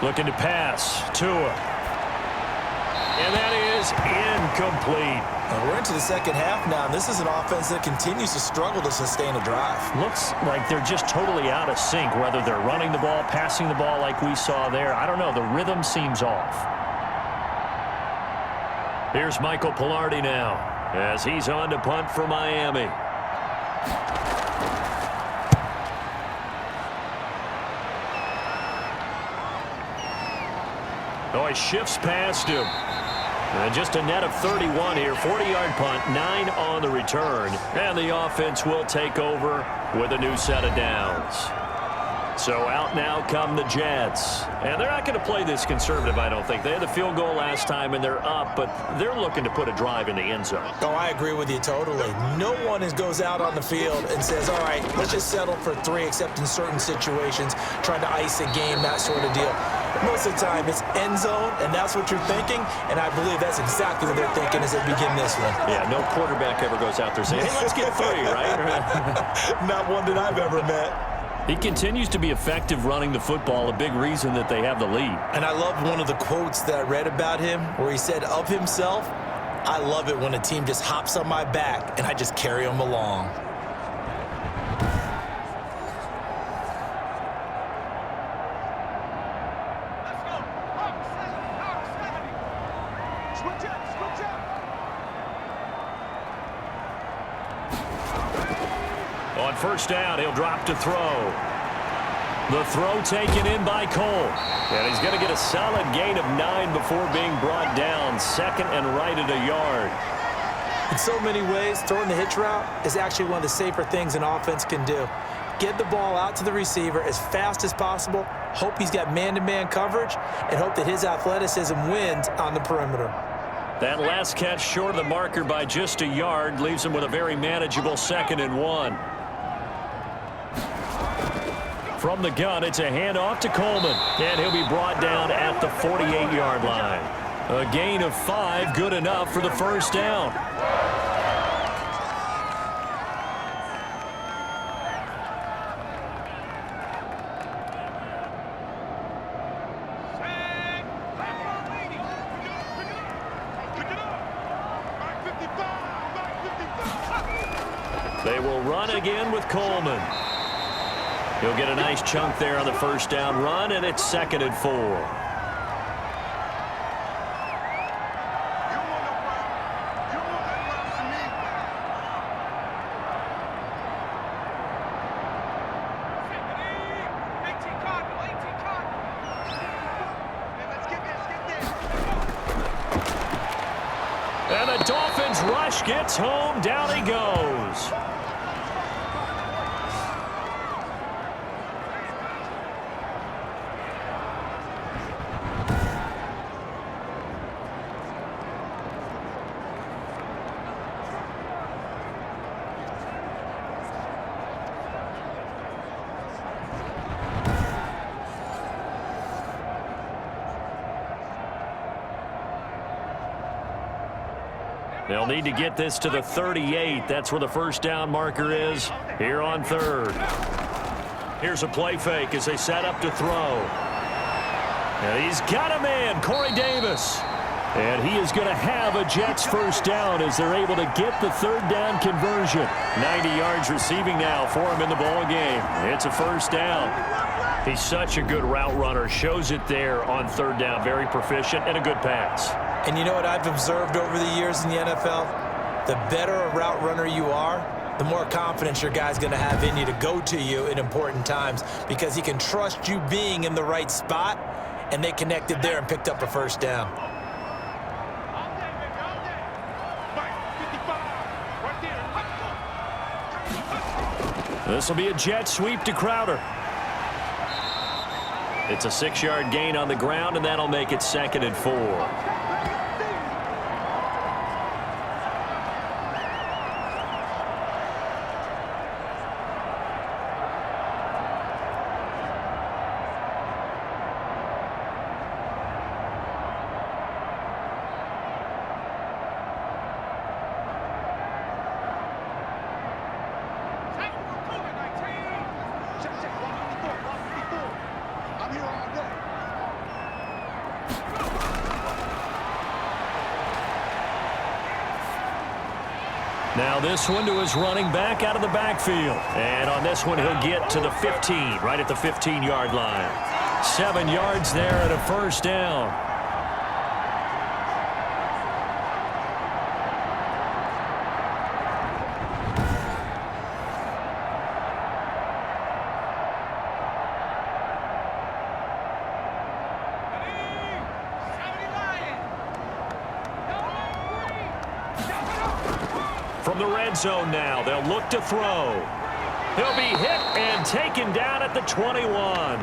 Looking to pass. Tua. And that is incomplete. And we're into the 2nd half now, and this is an offense that continues to struggle to sustain a drive. Looks like they're just totally out of sync, whether they're running the ball, passing the ball like we saw there. I don't know. The rhythm seems off. Here's Michael Pilardi now as he's on to punt for Miami. Oh, he shifts past him. And just a net of 31 here. 40-yard punt, 9 on the return. And the offense will take over with a new set of downs. So out now come the Jets. And they're not going to play this conservative, I don't think. They had the field goal last time, and they're up, but they're looking to put a drive in the end zone. Oh, I agree with you totally. No one goes out on the field and says, all right, let's just settle for 3, except in certain situations, trying to ice a game, that sort of deal. Most of the time, it's end zone, and that's what you're thinking, and I believe that's exactly what they're thinking as they begin this one. Yeah, no quarterback ever goes out there saying, hey, let's get 3, right? Not one that I've ever met. He continues to be effective running the football, a big reason that they have the lead. And I love one of the quotes that I read about him where he said of himself, I love it when a team just hops on my back and I just carry them along. On 1st down, he'll drop to throw. The throw taken in by Cole. And he's going to get a solid gain of 9 before being brought down. 2nd and right at a yard. In so many ways, throwing the hitch route is actually one of the safer things an offense can do. Get the ball out to the receiver as fast as possible, hope he's got man-to-man coverage, and hope that his athleticism wins on the perimeter. That last catch short of the marker by just a yard leaves him with a very manageable 2nd and 1. From the gun, it's a handoff to Coleman, and he'll be brought down at the 48-yard line. A gain of 5, good enough for the 1st down. They will run again with Coleman. He'll get a nice chunk there on the 1st down run, and it's 2nd and 4. And the Dolphins rush gets home. Down he goes. They'll need to get this to the 38. That's where the first down marker is here on third. Here's a play fake as they set up to throw. And he's got a man, Corey Davis. And he is going to have a Jets first down as they're able to get the third down conversion. 90 yards receiving now for him in the ball game. It's a first down. He's such a good route runner. Shows it there on third down. Very proficient and a good pass. And you know what I've observed over the years in the NFL? The better a route runner you are, the more confidence your guy's going to have in you to go to you in important times because he can trust you being in the right spot, and they connected there and picked up a first down. This will be a jet sweep to Crowder. It's a 6-yard gain on the ground, and that'll make it 2nd and 4. Now this one to his running back out of the backfield. And on this one, he'll get to the 15, right at the 15-yard line. 7 yards there and a first down. From the red zone now, they'll look to throw. He'll be hit and taken down at the 21.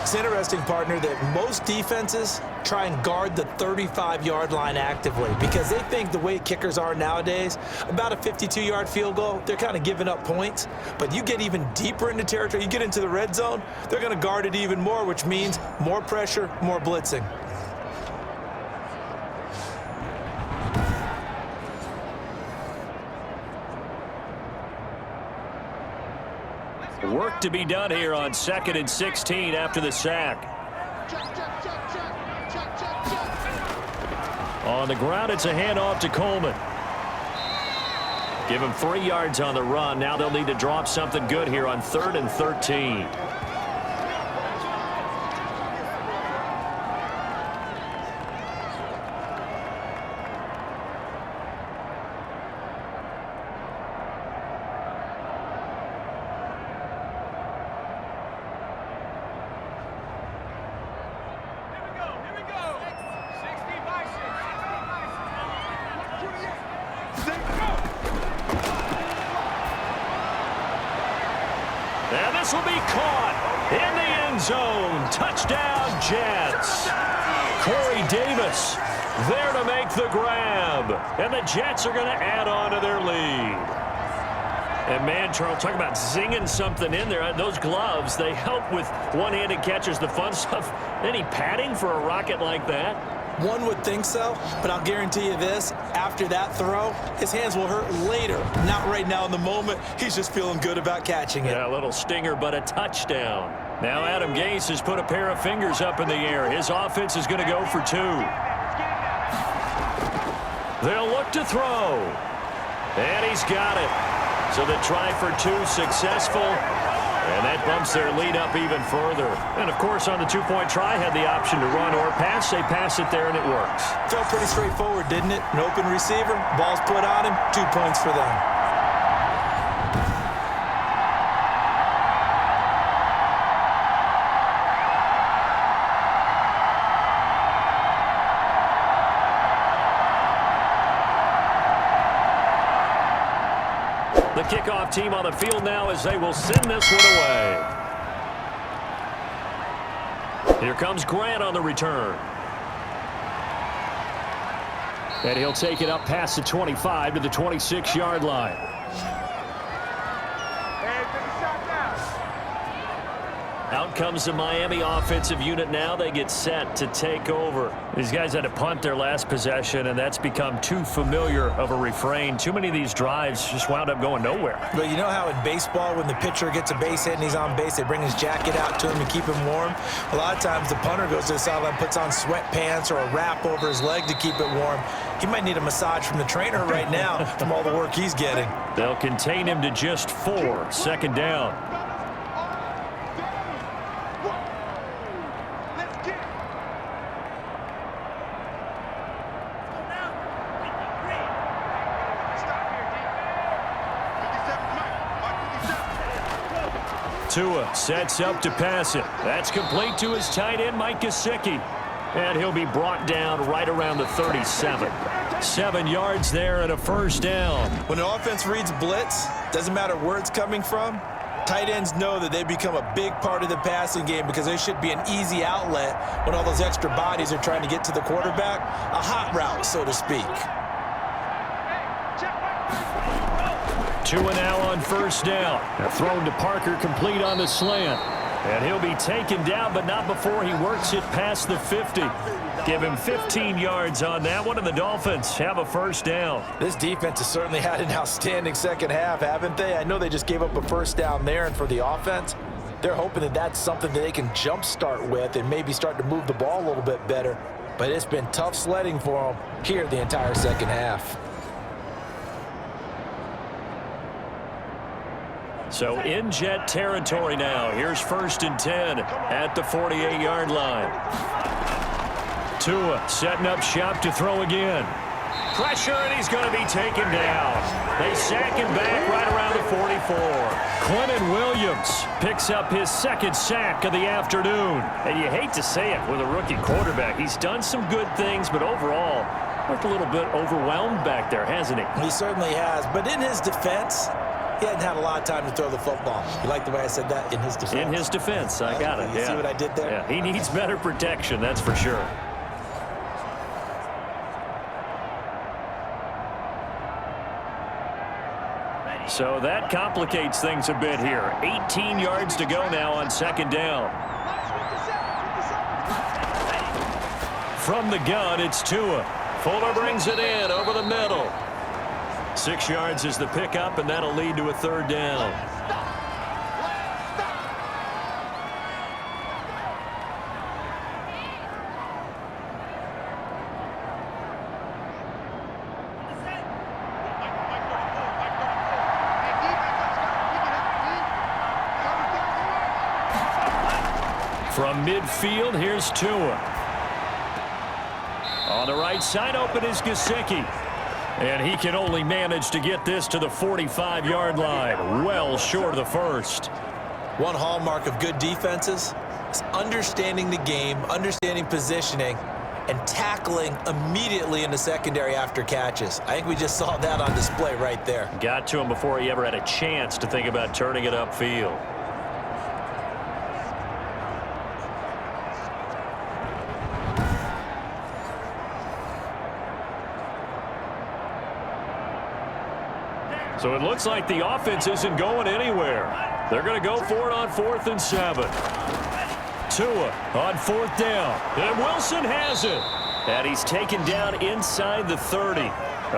It's interesting, partner, that most defenses try and guard the 35-yard line actively because they think the way kickers are nowadays, about a 52-yard field goal, they're kind of giving up points. But you get even deeper into territory, you get into the red zone, they're going to guard it even more, which means more pressure, more blitzing. Work to be done here on 2nd and 16 after the sack. On the ground, it's a handoff to Coleman. Give him 3 yards on the run. Now they'll need to drop something good here on 3rd and 13. And this will be caught in the end zone. Touchdown, Jets. Corey Davis there to make the grab. And the Jets are going to add on to their lead. And man, Charles, talk about zinging something in there. Those gloves, they help with one-handed catches, the fun stuff. Any padding for a rocket like that? One would think so, but I'll guarantee you this, after that throw, his hands will hurt later. Not right now in the moment. He's just feeling good about catching it. Yeah, a little stinger, but a touchdown. Now Adam Gase has put a pair of fingers up in the air. His offense is going to go for 2. They'll look to throw. And he's got it. So the try for 2 successful. And that bumps their lead up even further. And, of course, on the 2-point try, had the option to run or pass. They pass it there, and it works. Felt pretty straightforward, didn't it? An open receiver, ball's put on him, 2 points for them. The kickoff team on the field now as they will send this one away. Here comes Grant on the return. And he'll take it up past the 25 to the 26-yard line. Hey, take a shot now. Out comes the Miami offensive unit now. They get set to take over. These guys had to punt their last possession, and that's become too familiar of a refrain. Too many of these drives just wound up going nowhere. But you know how in baseball, when the pitcher gets a base hit and he's on base, they bring his jacket out to him to keep him warm? A lot of times the punter goes to the sideline, puts on sweatpants or a wrap over his leg to keep it warm. He might need a massage from the trainer right now from all the work he's getting. They'll contain him to just 4. Second down. Tua sets up to pass it. That's complete to his tight end, Mike Gesicki. And he'll be brought down right around the 37. 7 yards there and a first down. When an offense reads blitz, doesn't matter where it's coming from, tight ends know that they become a big part of the passing game because there should be an easy outlet when all those extra bodies are trying to get to the quarterback. A hot route, so to speak. Tua now on first down. Thrown to Parker, complete on the slant. And he'll be taken down, but not before he works it past the 50. Give him 15 yards on that one, and the Dolphins have a first down. This defense has certainly had an outstanding second half, haven't they? I know they just gave up a first down there, and for the offense, they're hoping that that's something that they can jumpstart with and maybe start to move the ball a little bit better. But it's been tough sledding for them here the entire second half. So in Jet territory now. Here's 1st and 10 at the 48-yard line. Tua setting up shop to throw again. Pressure, and he's going to be taken down. They sack him back right around the 44. Quentin Williams picks up his 2nd sack of the afternoon. And you hate to say it with a rookie quarterback. He's done some good things, but overall, looked a little bit overwhelmed back there, hasn't he? He certainly has. But in his defense, he hadn't had a lot of time to throw the football. You like the way I said that? In his defense. In his defense, I got it. You see what I did there? Yeah, he needs better protection, that's for sure. So that complicates things a bit here. 18 yards to go now on 2nd down. From the gun, it's Tua. Fuller brings it in over the middle. 6 yards is the pickup, and that'll lead to a 3rd down. From midfield, here's Tua. On the right side, open is Gesicki. And he can only manage to get this to the 45-yard line, well short of the first. One hallmark of good defenses is understanding the game, understanding positioning, and tackling immediately in the secondary after catches. I think we just saw that on display right there. Got to him before he ever had a chance to think about turning it upfield. So it looks like the offense isn't going anywhere. They're going to go for it on 4th and 7. Tua on 4th down. And Wilson has it. And he's taken down inside the 30.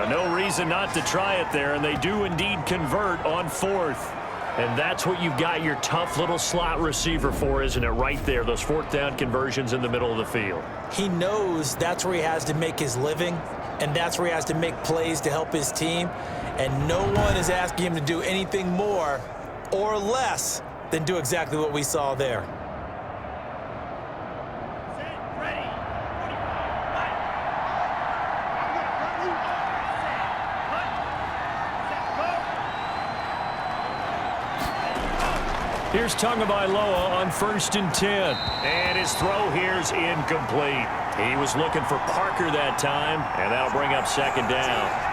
No reason not to try it there, and they do indeed convert on 4th. And that's what you've got your tough little slot receiver for, isn't it? Right there, those 4th down conversions in the middle of the field. He knows that's where he has to make his living, and that's where he has to make plays to help his team. And no one is asking him to do anything more or less than do exactly what we saw there. Here's Tagovailoa on 1st and 10. And his throw here's incomplete. He was looking for Parker that time, and that'll bring up 2nd down.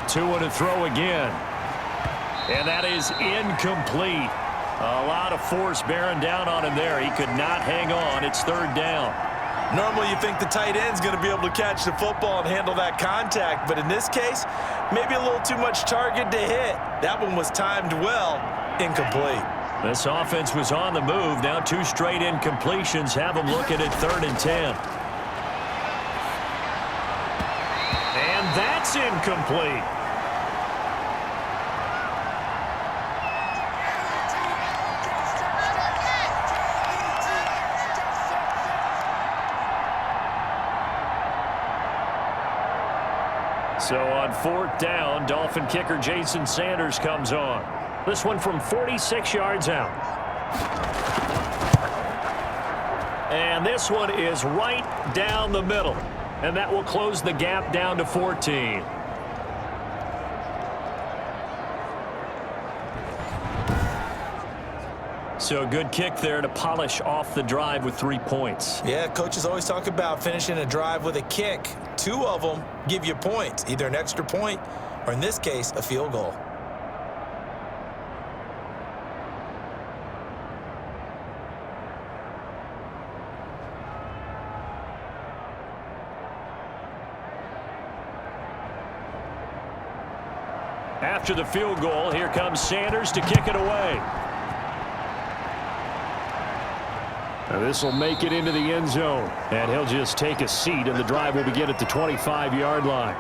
Tua to throw again. And that is incomplete. A lot of force bearing down on him there. He could not hang on. It's third down. Normally you think the tight end's going to be able to catch the football and handle that contact, but in this case, maybe a little too much target to hit. That one was timed well, incomplete. This offense was on the move. Now 2 straight incompletions have them looking at 3rd and 10. And that's incomplete. So on 4th down, Dolphin kicker Jason Sanders comes on. This one from 46 yards out. And this one is right down the middle. And that will close the gap down to 14. So a good kick there to polish off the drive with 3 points. Yeah, coaches always talk about finishing a drive with a kick. 2 of them give you points, either an extra point or, in this case, a field goal. After the field goal, here comes Sanders to kick it away. This will make it into the end zone, and he'll just take a seat, and the drive will begin at the 25-yard line.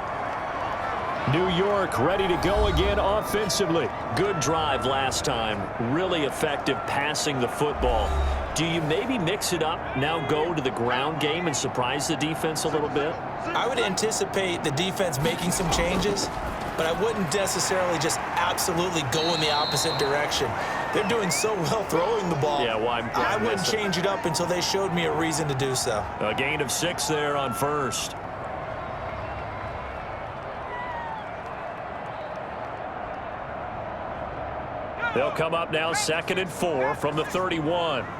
New York ready to go again offensively. Good drive last time. Really effective passing the football. Do you maybe mix it up, now go to the ground game and surprise the defense a little bit? I would anticipate the defense making some changes, but I wouldn't necessarily just absolutely go in the opposite direction. They're doing so well throwing the ball. Yeah, well, I wouldn't change it up until they showed me a reason to do so. A gain of 6 there on 1st. They'll come up now 2nd and 4 from the 31. Here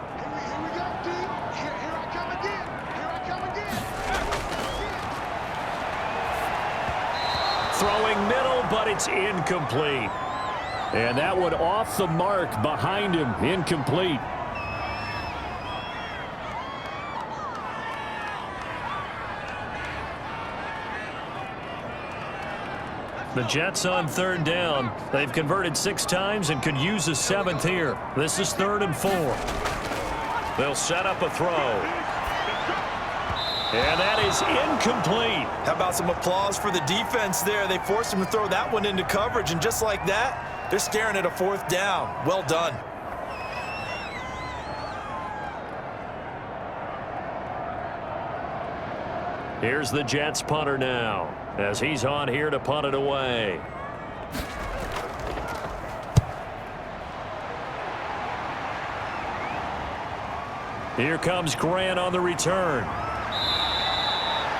we go, D. Here I come again. Here I come again. Throwing middle, but it's incomplete. And that one off the mark behind him, incomplete. The Jets on 3rd down. They've converted 6 times and could use a 7th here. This is 3rd and 4. They'll set up a throw. And that is incomplete. How about some applause for the defense there? They forced him to throw that one into coverage, and just like that, they're staring at a 4th down. Well done. Here's the Jets punter now, as he's on here to punt it away. Here comes Grant on the return.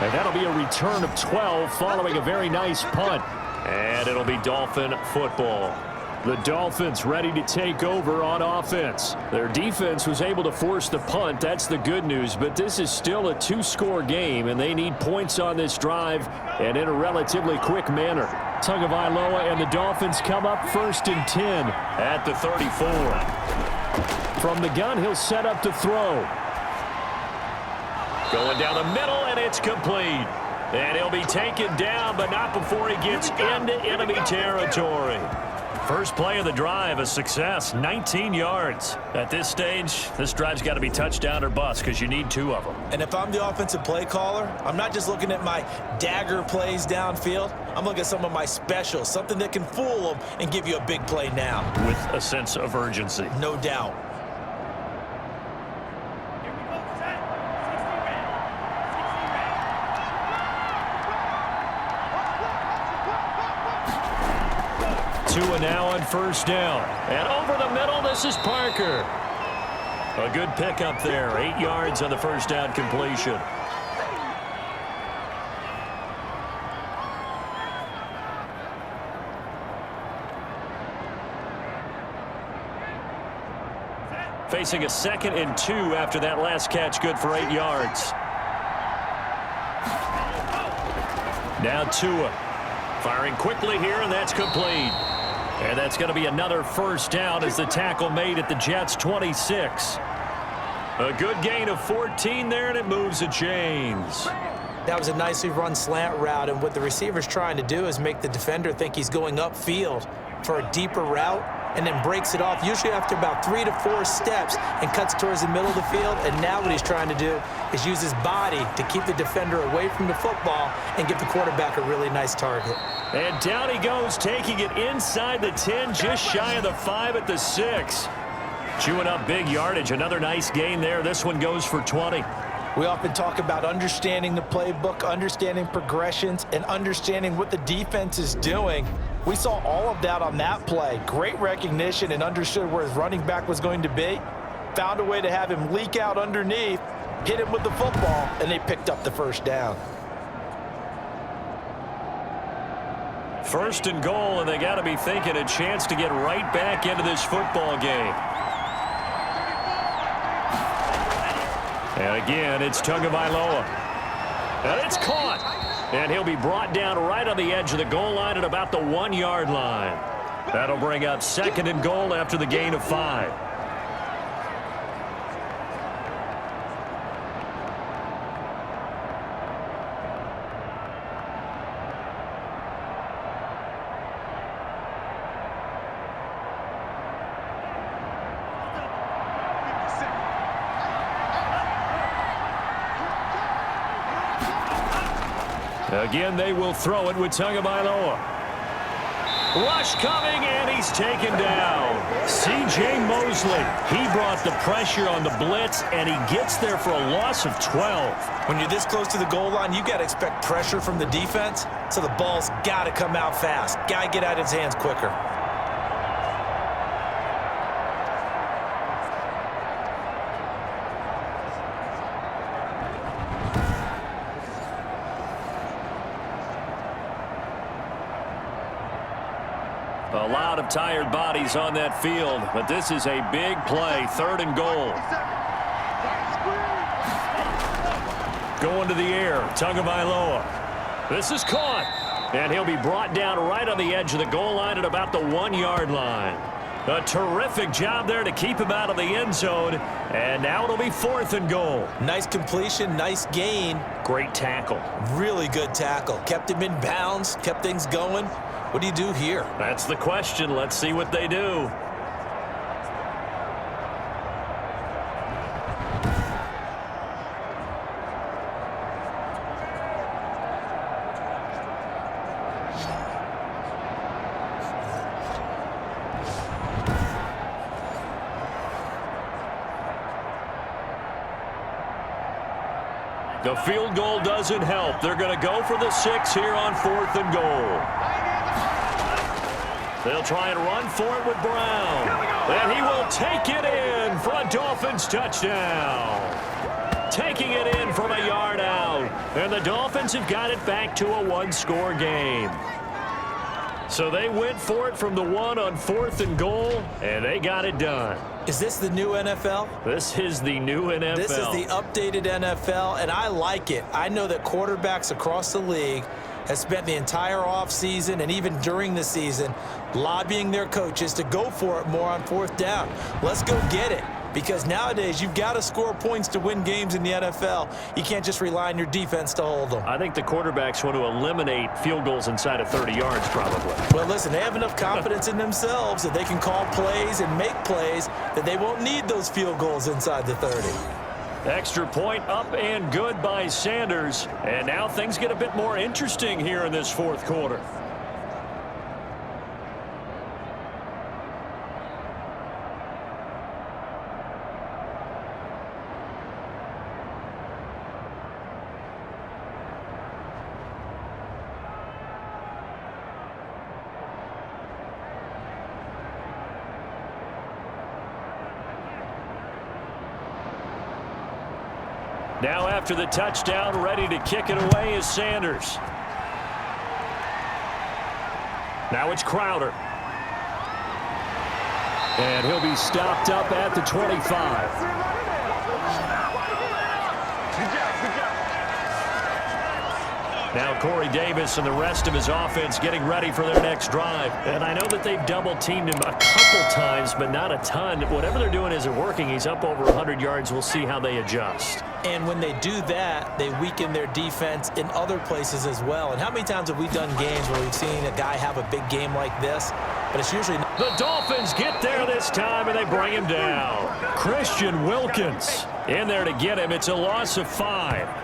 And that'll be a return of 12 following a very nice punt. And it'll be Dolphin football. The Dolphins ready to take over on offense. Their defense was able to force the punt. That's the good news. But this is still a 2-score game, and they need points on this drive and in a relatively quick manner. Tagovailoa and the Dolphins come up 1st and 10 at the 34. From the gun, he'll set up to throw. Going down the middle, and it's complete. And he'll be taken down, but not before he gets into enemy territory. First play of the drive, a success, 19 yards. At this stage, this drive's got to be touchdown or bust because you need 2 of them. And if I'm the offensive play caller, I'm not just looking at my dagger plays downfield. I'm looking at some of my specials, something that can fool them and give you a big play now. With a sense of urgency. No doubt. 2 now on 1st down. And over the middle, this is Parker. A good pickup there. 8 yards on the 1st down completion. Facing a 2nd and 2 after that last catch, good for 8 yards. Now Tua. Firing quickly here, and that's complete. And that's going to be another first down as the tackle made at the Jets' 26. A good gain of 14 there, and it moves the chains. That was a nicely run slant route, and what the receiver's trying to do is make the defender think he's going upfield for a deeper route, and then breaks it off, usually after about 3 to 4 steps, and cuts towards the middle of the field. And now what he's trying to do is use his body to keep the defender away from the football and give the quarterback a really nice target. And down he goes, taking it inside the 10, just shy of the 5 at the 6. Chewing up big yardage. Another nice gain there. This one goes for 20. We often talk about understanding the playbook, understanding progressions, and understanding what the defense is doing. We saw all of that on that play. Great recognition and understood where his running back was going to be. Found a way to have him leak out underneath, hit him with the football, and they picked up the first down. First and goal, and they got to be thinking a chance to get right back into this football game. And again, it's Tagovailoa. And it's caught. And he'll be brought down right on the edge of the goal line at about the 1-yard line. That'll bring up second and goal after the gain of 5. Again, they will throw it with Tagovailoa. Rush coming, and he's taken down. C.J. Mosley, he brought the pressure on the blitz, and he gets there for a loss of 12. When you're this close to the goal line, you got to expect pressure from the defense, so the ball's got to come out fast. Got to get out of his hands quicker. A lot of tired bodies on that field, but this is a big play, third and goal. Going to the air, Tagovailoa. This is caught, and he'll be brought down right on the edge of the goal line at about the 1-yard line. A terrific job there to keep him out of the end zone, and now it'll be fourth and goal. Nice completion, nice gain. Great tackle. Really good tackle. Kept him in bounds, kept things going. What do you do here? That's the question. Let's see what they do. The field goal doesn't help. They're going to go for the 6 here on fourth and goal. They'll try and run for it with Brown. And he will take it in for a Dolphins touchdown. Taking it in from a yard out. And the Dolphins have got it back to a 1-score game. So they went for it from the 1 on fourth and goal, and they got it done. Is this the new NFL? This is the new NFL. This is the updated NFL, and I like it. I know that quarterbacks across the league have spent the entire offseason and even during the season lobbying their coaches to go for it more on fourth down. Let's go get it. Because nowadays, you've got to score points to win games in the NFL. You can't just rely on your defense to hold them. I think the quarterbacks want to eliminate field goals inside of 30 yards, probably. Well, listen, they have enough confidence in themselves that they can call plays and make plays that they won't need those field goals inside the 30. Extra point up and good by Sanders. And now things get a bit more interesting here in this fourth quarter. Now after the touchdown, ready to kick it away is Sanders. Now it's Crowder. And he'll be stopped up at the 25. Now Corey Davis and the rest of his offense getting ready for their next drive. And I know that they've double-teamed him a couple times, but not a ton. Whatever they're doing isn't working. He's up over 100 yards. We'll see how they adjust. And when they do that, they weaken their defense in other places as well. And how many times have we done games where we've seen a guy have a big game like this? But it's usually not. The Dolphins get there this time, and they bring him down. Christian Wilkins in there to get him. It's a loss of 5.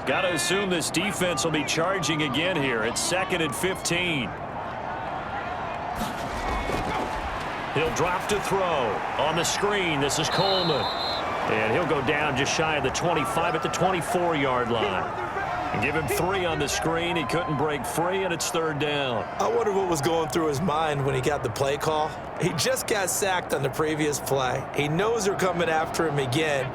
Got to assume this defense will be charging again here. It's 2nd and 15. He'll drop to throw. On the screen, this is Coleman. And he'll go down just shy of the 25 at the 24-yard line. And give him 3 on the screen. He couldn't break free, and it's 3rd down. I wonder what was going through his mind when he got the play call. He just got sacked on the previous play. He knows they're coming after him again.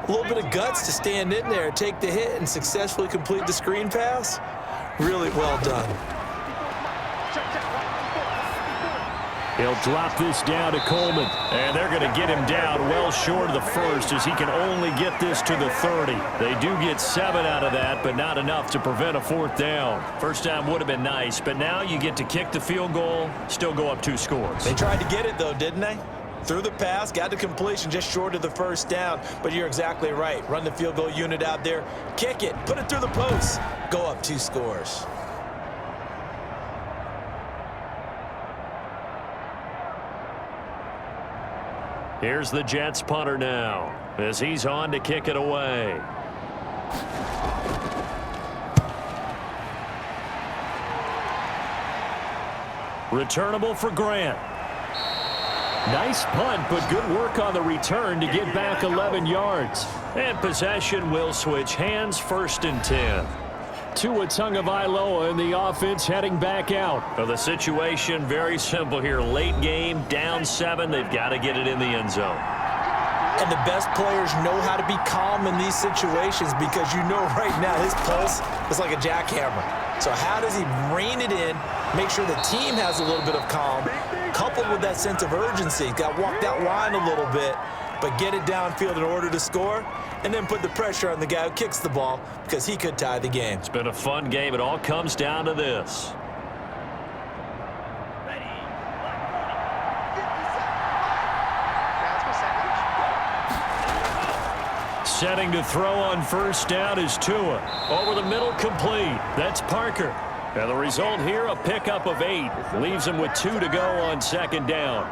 A little bit of guts to stand in there, take the hit, and successfully complete the screen pass. Really well done. He'll drop this down to Coleman, and they're going to get him down well short of the 1st as he can only get this to the 30. They do get 7 out of that, but not enough to prevent a 4th down. First down would have been nice, but now you get to kick the field goal, still go up 2 scores. They tried to get it, though, didn't they? Threw the pass, got the completion just short of the 1st down. But you're exactly right. Run the field goal unit out there, kick it, put it through the post, go up 2 scores. Here's the Jets punter now as he's on to kick it away. Returnable for Grant. Nice punt, but good work on the return to get back 11 yards. And possession will switch hands, 1st and 10. Tua Tagovailoa in the offense heading back out. Well, the situation very simple here. Late game, down 7. They've got to get it in the end zone. And the best players know how to be calm in these situations because you know right now his pulse is like a jackhammer. So how does he rein it in, make sure the team has a little bit of calm, coupled with that sense of urgency. Got to walk that line a little bit, but get it downfield in order to score, and then put the pressure on the guy who kicks the ball because he could tie the game. It's been a fun game. It all comes down to this. Setting to throw on 1st down is Tua. Over the middle, complete. That's Parker. And the result here, a pickup of 8. Leaves him with 2 to go on 2nd down.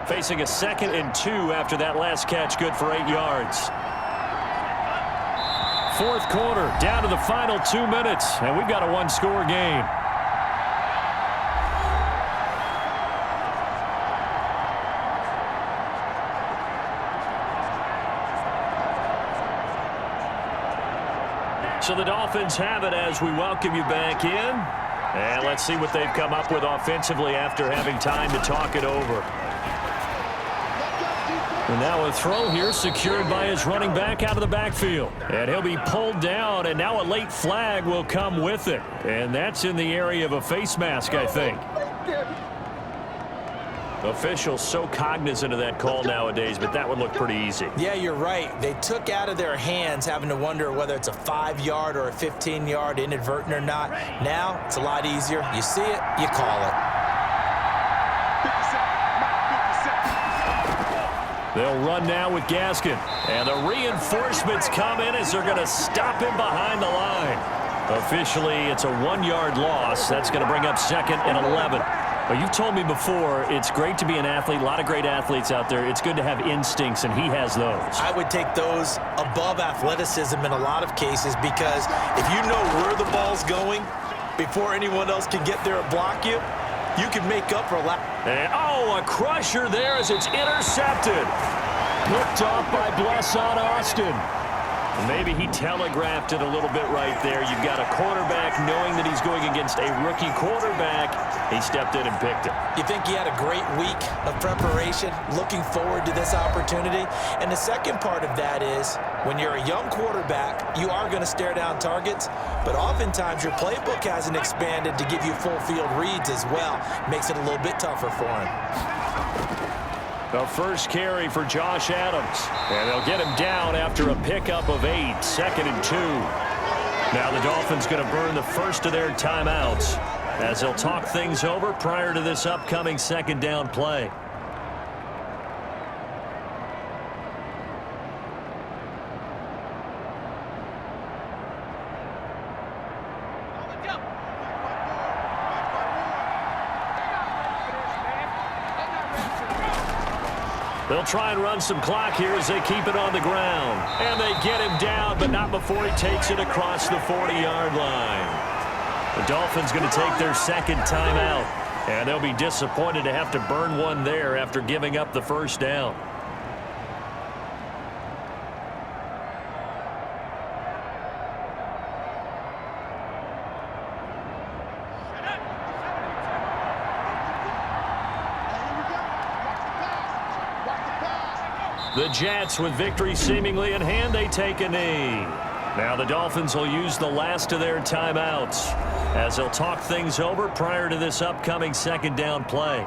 Facing a 2nd and 2 after that last catch, good for 8 yards. 4th quarter, down to the final 2 minutes, and we've got a 1-score game. So the Dolphins have it as we welcome you back in. And let's see what they've come up with offensively after having time to talk it over. And now a throw here secured by his running back out of the backfield. And he'll be pulled down, and now a late flag will come with it. And that's in the area of a face mask, I think. Officials so cognizant of that call nowadays, but that would look pretty easy. Yeah, you're right. They took out of their hands having to wonder whether it's a 5-yard or a 15-yard inadvertent or not. Now, it's a lot easier. You see it, you call it. They'll run now with Gaskin. And the reinforcements come in as they're going to stop him behind the line. Officially, it's a 1-yard loss. That's going to bring up 2nd and 11. Well, you've told me before, it's great to be an athlete. A lot of great athletes out there. It's good to have instincts, and he has those. I would take those above athleticism in a lot of cases because if you know where the ball's going before anyone else can get there and block you, you can make up for a lot. And, oh, a crusher there as it's intercepted. Picked off by Blesson Austin. Maybe he telegraphed it a little bit right there. You've got a quarterback knowing that he's going against a rookie quarterback. He stepped in and picked him. You think he had a great week of preparation, looking forward to this opportunity? And the second part of that is, when you're a young quarterback, you are going to stare down targets, but oftentimes your playbook hasn't expanded to give you full field reads as well. Makes it a little bit tougher for him. The first carry for Josh Adams. And they'll get him down after a pickup of 8, 2nd and 2. Now the Dolphins going to burn the first of their timeouts as they'll talk things over prior to this upcoming 2nd down play. They'll try and run some clock here as they keep it on the ground. And they get him down, but not before he takes it across the 40-yard line. The Dolphins going to take their 2nd timeout, and they'll be disappointed to have to burn one there after giving up the first down. The Jets, with victory seemingly in hand, they take a knee. Now the Dolphins will use the last of their timeouts as they'll talk things over prior to this upcoming 2nd down play.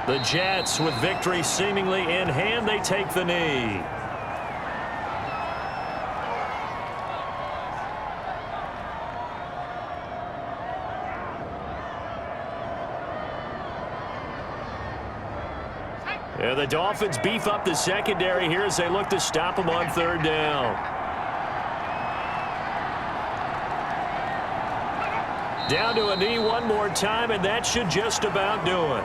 The Jets, with victory seemingly in hand, they take the knee. And the Dolphins beef up the secondary here as they look to stop them on 3rd down. Down to a knee one more time, and that should just about do it.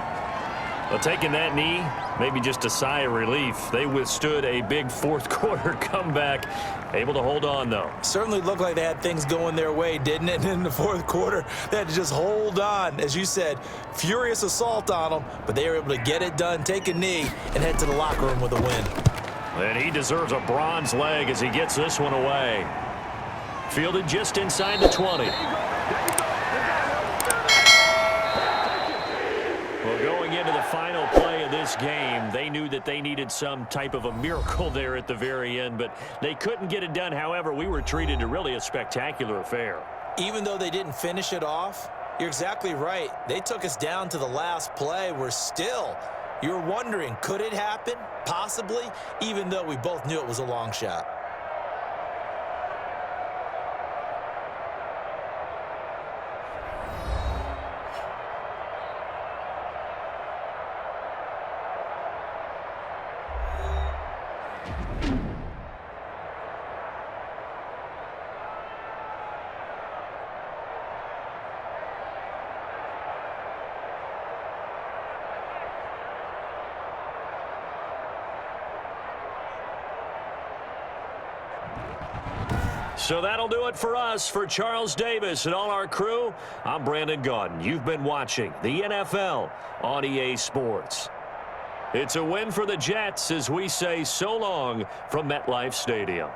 Well, taking that knee, maybe just a sigh of relief. They withstood a big 4th quarter comeback. Able to hold on, though. Certainly looked like they had things going their way, didn't it? And in the 4th quarter, they had to just hold on. As you said, furious assault on them, but they were able to get it done, take a knee, and head to the locker room with a win. And he deserves a bronze leg as he gets this one away. Fielded just inside the 20. Going into the final play of this game, they knew that they needed some type of a miracle there at the very end, but they couldn't get it done. However, we were treated to really a spectacular affair. Even though they didn't finish it off, you're exactly right. They took us down to the last play. You're wondering, could it happen? Possibly, even though we both knew it was a long shot. So that'll do it for us. For Charles Davis and all our crew, I'm Brandon Gaudin. You've been watching the NFL on EA Sports. It's a win for the Jets as we say so long from MetLife Stadium.